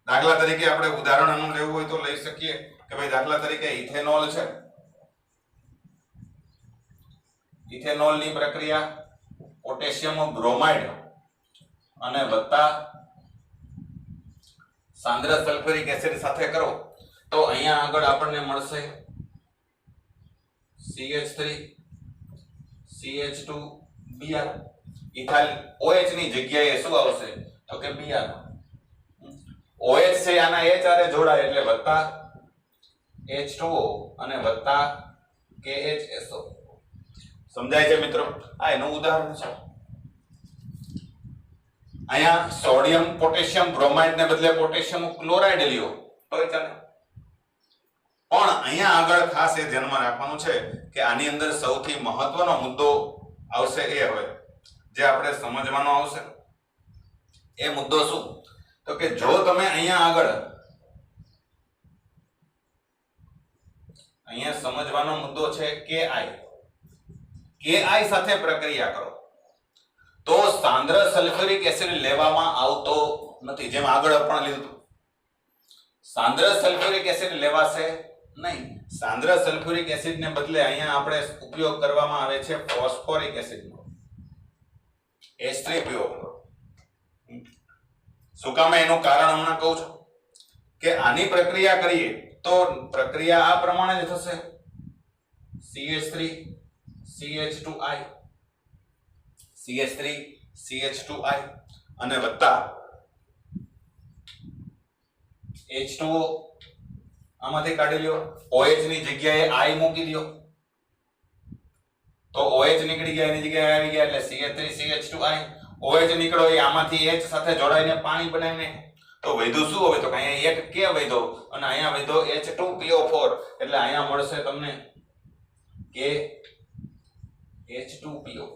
દાખલા તરીકે આપણે ઉદાહરણ આનું લેવું હોય તો લઈ શકીએ કે ભાઈ દાખલા તરીકે ઇથેનોલ છે. ઇથેનોલ ની પ્રક્રિયા પોટેશિયમ બ્રોમાઇડ અને વત્તા સાંદ્ર સલ્ફ્યુરિક એસિડ સાથે કરો તો અહીંયા આગળ આપણને મળશે CH3 CH2Br. ઇથાઇલ OH ની જગ્યાએ શું આવશે તો કે Br. OH છે આના H આરે જોડાય એટલે વત્તા H2O અને વત્તા KHSO. સમજાય છે મિત્રો? આ એનું ઉદાહરણ છે. અહીંયા સોડિયમ પોટેશિયમ બ્રોમાઇડ ને બદલે પોટેશિયમ ક્લોરાઇડ લ્યો તો ચાલે. પણ અહીંયા આગળ ખાસ એ ધ્યાનમાં રાખવાનું છે કે આની અંદર સૌથી મહત્વનો મુદ્દો આવશે એ હવે જે આપણે સમજવાનો આવશે એ મુદ્દો શું તો કે જો તમે અહીંયા સમજવાનો મુદ્દો છે KI સાથે પ્રક્રિયા કરો તો સાંદ્ર સલ્ફ્યુરિક એસિડ લેવામાં આવતો નથી, જેમ આગળ પણ લીધું હતું. સાંદ્ર સલ્ફ્યુરિક એસિડ લેવાશે નહીં. સાંદ્ર સલ્ફ્યુરિક એસિડને બદલે અહીંયા આપણે ઉપયોગ કરવામાં આવે છે ફોસ્ફોરિક એસિડનો, H3PO. શું કામ? એનું કારણ હમણાં કહું છું કે આની પ્રક્રિયા કરીએ તો પ્રક્રિયા આ પ્રમાણે જ થશે. CH3 CH2I CH3 CH2I અને વત્તા H2O આમાંથી કાઢી લ્યો. OH ની જગ્યાએ I મૂકી દો તો OH નીકળી ગયા, એની જગ્યાએ આવી ગયા એટલે CH3 CH2I. OH નીકળો એ આમાંથી H સાથે જોડાઈને પાણી બનાવીને તો વધ્યું શું? હવે તો કે અહીંયા એક કે વધ્યો અને અહીંયા વધ્યો H2PO4 એટલે અહીંયા મળશે તમને કે H2PO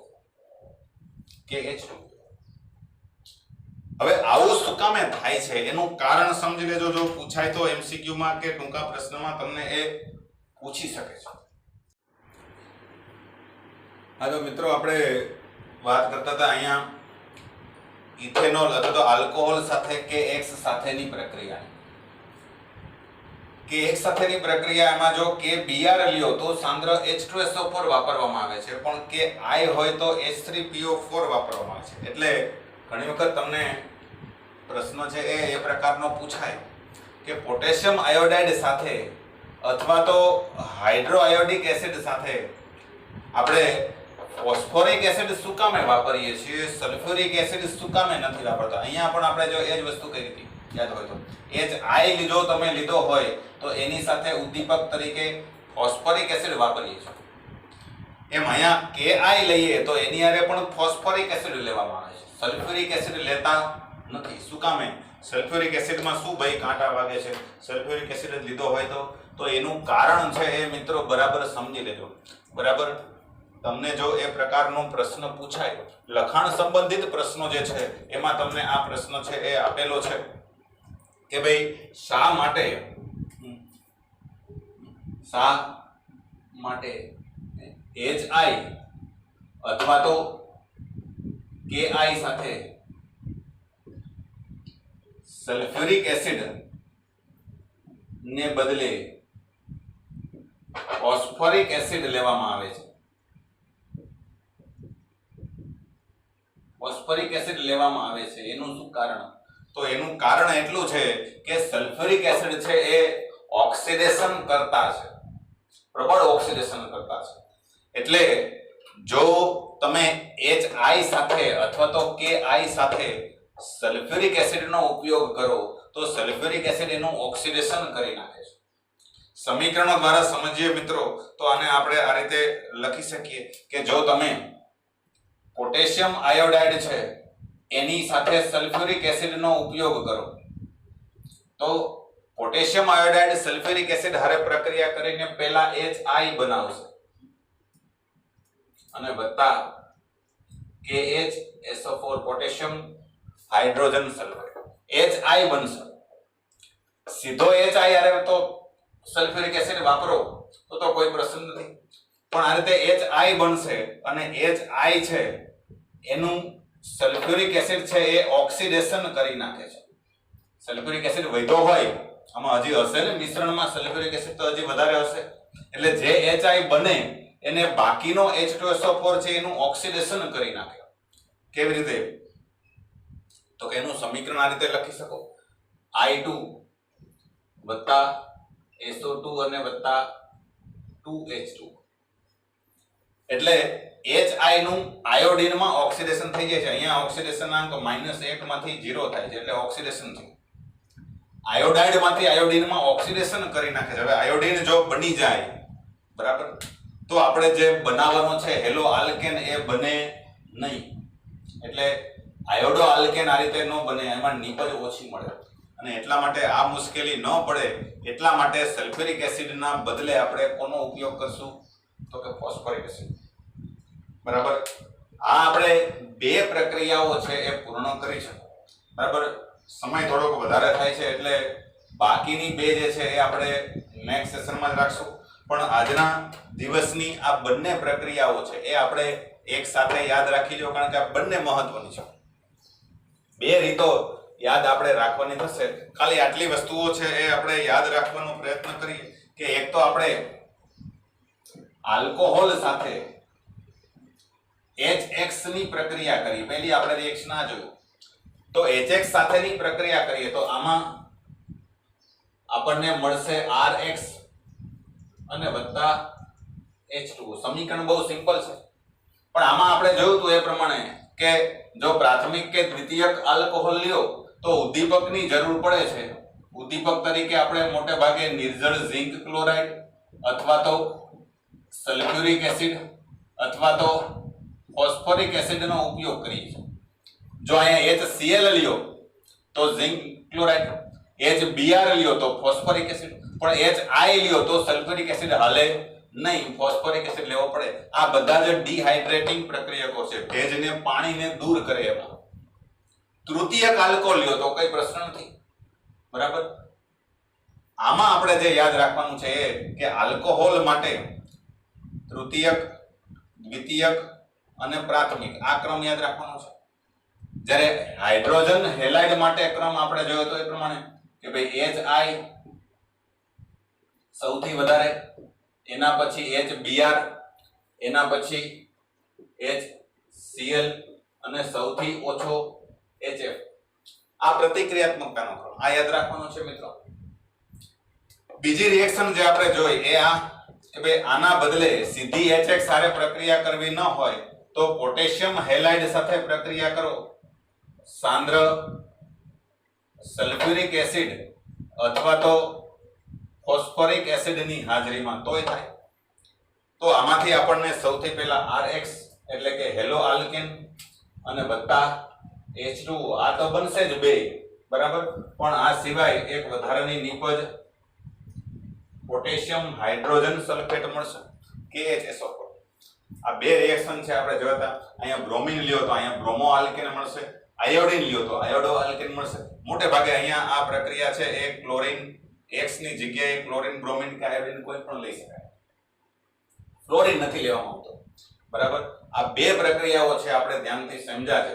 કે H2. હવે આવું શું કામે થાય છે એનું કારણ સમજી લેજો. જો પૂછાય તો MCQ માં કે ટૂંકા પ્રશ્નમાં તમને એ પૂછી શકે છે. હા તો મિત્રો, આપણે વાત કરતા હતા અહીંયા ઇથેનોલ અથવા તો આલ્કોહોલ સાથે KX સાથેની પ્રક્રિયા. KX સાથેની પ્રક્રિયામાં જો KBr લ્યો તો સાંદ્ર H2SO4 વાપરવામાં આવે છે, પણ KI હોય તો H3PO4 વાપરવામાં આવે છે. એટલે ઘણી વખત તમને પ્રશ્ન છે એ પ્રકારનો પૂછાય કે પોટેશિયમ આયોડાઇડ સાથે અથવા તો હાઇડ્રોઆયોડિક એસિડ સાથે આપણે ફોસ્ફોરિક એસિડ શું કામે વાપરીએ છીએ, સલ્ફ્યુરિક એસિડ શું કામે નથી વાપરતા? અહીંયા પણ આપણે જો એ જ વસ્તુ કરી હતી, યાદ હોય તો HI જો તમે લીધો હોય તો એની સાથે ઉદ્દીપક તરીકે ફોસ્ફોરિક એસિડ વાપરીએ છીએ. એમ અહીંયા KI લઈએ તો એની હારે પણ ફોસ્ફોરિક એસિડ લેવામાં આવે છે, સલ્ફ્યુરિક એસિડ લેતા નથી. શું કામે? સલ્ફ્યુરિક એસિડમાં શું ભાઈ કાંટા વાગે છે? સલ્ફ્યુરિક એસિડ લીધો હોય તો એનું કારણ છે એ મિત્રો બરાબર સમજી લેજો. બરાબર, તમને જો એ પ્રકારનો પ્રશ્ન પૂછાય, લખાણ સંબંધિત પ્રશ્નો જે છે એમાં તમને આ પ્રશ્ન છે એ આપેલો છે કે ભાઈ શા માટે HI અથવા તો KI સાથે સલ્ફ્યુરિક એસિડ ને બદલે ફોસ્ફોરિક એસિડ લેવામાં આવે છે. ફોસ્ફોરિક એસિડ લેવામાં આવે છે એનું શું કારણ? તો એનું કારણ એટલું છે કે સલ્ફ્યુરિક એસિડ છે એ ઓક્સિડેશન કરતા છે, પ્રબળ ઓક્સિડેશન કરતા છે. એટલે જો તમે HI સાથે અથવા તો KI સાથે સલ્ફ્યુરિક એસિડનો ઉપયોગ કરો તો સલ્ફ્યુરિક એસિડ એનું ઓક્સિડેશન કરી નાખે છે. સમીકરણો દ્વારા સમજીએ મિત્રો તો આને આપણે આ રીતે લખી શકીએ કે જો તમે પોટેશિયમ આયોડાઇડ છે એની સાથે સલ્ફ્યુરિક એસિડનો ઉપયોગ કરો તો પોટેશિયમ આયોડાઇડ સલ્ફ્યુરિક એસિડ હારે પ્રક્રિયા કરીને પહેલા HI બનાવશે અને વત્તા KHSO4 potassium hydrogen sulphide HI બનશે. સીધો HI હારે તો સલ્ફ્યુરિક એસિડ વાપરો તો કોઈ પ્રશ્ન નથી, પણ આ રીતે HI બનશે અને HI છે એનું સલ્ફ્યુરિક એસિડ છે એ ઓક્સિડેશન કરી નાખે છે. સલ્ફ્યુરિક એસિડ વધ્યો હોય આમાં હજી હશે ને મિશ્રણમાં સલ્ફ્યુરિક એસિડ તો હજી વધારે હશે, એટલે જે HI બને એને બાકીનો H2SO4 છે એનું ઓક્સિડેશન કરી નાખે. કેવી રીતે? તો કે એનું સમીકરણ આ રીતે લખી શકો I2 વત્તા SO2 અને વત્તા 2H2 એટલે HI નું આયોડિનમાં ઓક્સિડેશન થઈ જાય છે. અહીંયા ઓક્સિડેશનાંક -1 માંથી 0 થાય છે એટલે ઓક્સિડેશન છે. આયોડાઇડ માંથી આયોડિનમાં ઓક્સિડેશન કરી નાખે છે. હવે આયોડિન જો બની જાય બરાબર તો આપણે જે બનાવવાનો છે હેલો આલ્કેન એ બને નહીં. એટલે આયોડો આલ્કેન આ રીતે ન બને, એમાં નીપજ ઓછી મળે અને એટલા માટે આ મુશ્કેલી ન પડે એટલા માટે સલ્ફ્યુરિક એસિડના બદલે આપણે કોનો ઉપયોગ કરશું તો કે ફોસ્ફોરિક એસિડ. બરાબર, આ આપણે બે પ્રક્રિયાઓ છે એ પૂર્ણ કરી છે. બરાબર, સમય થોડોક વધારે થાય છે એટલે બાકીની બે જે છે એ આપણે નેક્સ્ટ સેશનમાં જ રાખશું. પણ આજના દિવસની આ બંને પ્રક્રિયાઓ છે એ આપણે એક સાથે યાદ રાખી લો, કારણ કે આ બંને મહત્વની છે. બે રીતો યાદ આપણે રાખવાની થશે. ખાલી આટલી વસ્તુઓ છે એ આપણે યાદ રાખવાનો પ્રયત્ન કરીએ કે એક તો આપણે આલ્કોહોલ સાથે HX ની પ્રક્રિયા કરી. પહેલી આપણે રિએક્શન આ જોયું. તો HX સાથેની પ્રક્રિયા કરીએ તો આમાં આપણને મળશે RX અને વત્તા H2O. સમીકરણ બહુ સિમ્પલ છે, પણ આમાં આપણે જોયું હતું એ પ્રમાણે કે જો પ્રાથમિક કે દ્વિતીયક આલ્કોહોલ લ્યો તો ઉદ્દીપકની જરૂર પડે છે. ઉદ્દીપક તરીકે આપણે મોટે ભાગે નિર્જળ ઝિંક ક્લોરાઇડ અથવા તો સલ્ફ્યુરિક એસિડ અથવા તો ફોસ્ફોરિક એસિડનો ઉપયોગ કરીએ છીએ. જો અહીંયા HCl લ્યો તો ઝિંક ક્લોરાઇડ, HBr લ્યો તો ફોસ્ફોરિક એસિડ, પણ HI લ્યો તો સલ્ફ્યુરિક એસિડ હાલે નહીં, ફોસ્ફોરિક એસિડ લેવો પડે. આ બધા જ ડિહાઇડ્રેટિંગ પ્રક્રિયકો છે, ભેજને પાણીને દૂર કરે એમાં. તૃતીયક આલ્કોહોલ લ્યો તો કઈ પ્રશ્ન નથી, બરાબર. આમાં આપણે જે યાદ રાખવાનું છે એ કે આલ્કોહોલ માટે તૃતીયક, દ્વિતીયક અને પ્રાથમિક આ ક્રમ યાદ રાખવાનો છે. જ્યારે હાઇડ્રોજન હેલાઇડ માટે ક્રમ આપણે જોયો તો એ પ્રમાણે કે ભાઈ HI સૌથી વધારે, એના પછી HBr, એના પછી HCl અને સૌથી ઓછો HF. આ પ્રતિક્રિયાત્મકતાનો ક્રમ આ યાદ રાખવાનો છે મિત્રો. બીજી રિએક્શન જે આપણે જોઈ એ આ કે ભાઈ આના બદલે સીધી HX સાથે પ્રક્રિયા કરવી ન હોય તો પોટેશિયમ હેલાઇડ સાથે પ્રક્રિયા કરો. સાંદ્ર સલ્ફ્યુરિક એસિડ અથવા તો ફોસ્ફોરિક એસિડની હાજરીમાં તોય થાય. તો આમાંથી આપણને સૌથી પહેલા RX એટલે કે હેલો આલ્કેન અને વત્તા H2O આ તો બનશે જ બે, બરાબર. પણ આ સિવાય એક વધારાની નિપજ પોટેશિયમ હાઇડ્રોજન સલ્ફેટ મળશે, KHSO4. આ બે રિએક્શન છે આપણે જોતા. અહીંયા બ્રોમિન લ્યો તો અહીંયા બ્રોમો આલ્કેન મળશે, આયોડિન લ્યો તો આયોડો આલ્કેન મળશે. મોટે ભાગે અહીંયા આ પ્રક્રિયા છે એ ક્લોરીન X ની જગ્યાએ ક્લોરીન બ્રોમિન કે આયોડિન કોઈ પણ લઈ શકાય, ફ્લોરીન નથી લેવામાં આવતો, બરાબર. આ બે પ્રક્રિયાઓ છે આપણે ધ્યાનથી સમજ્યા છે.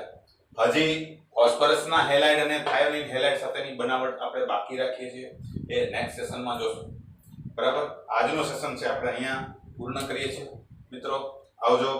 હજી ફોસ્ફરસના હેલાઇડ અને થાયોનિન હેલાઇડ સાથેની બનાવટ આપણે બાકી રાખીએ છીએ, એ નેક્સ્ટ સેશનમાં જોશું, બરાબર. આજનું સેશન છે આપણે અહીંયા પૂર્ણ કરીએ છીએ મિત્રો. આવજો.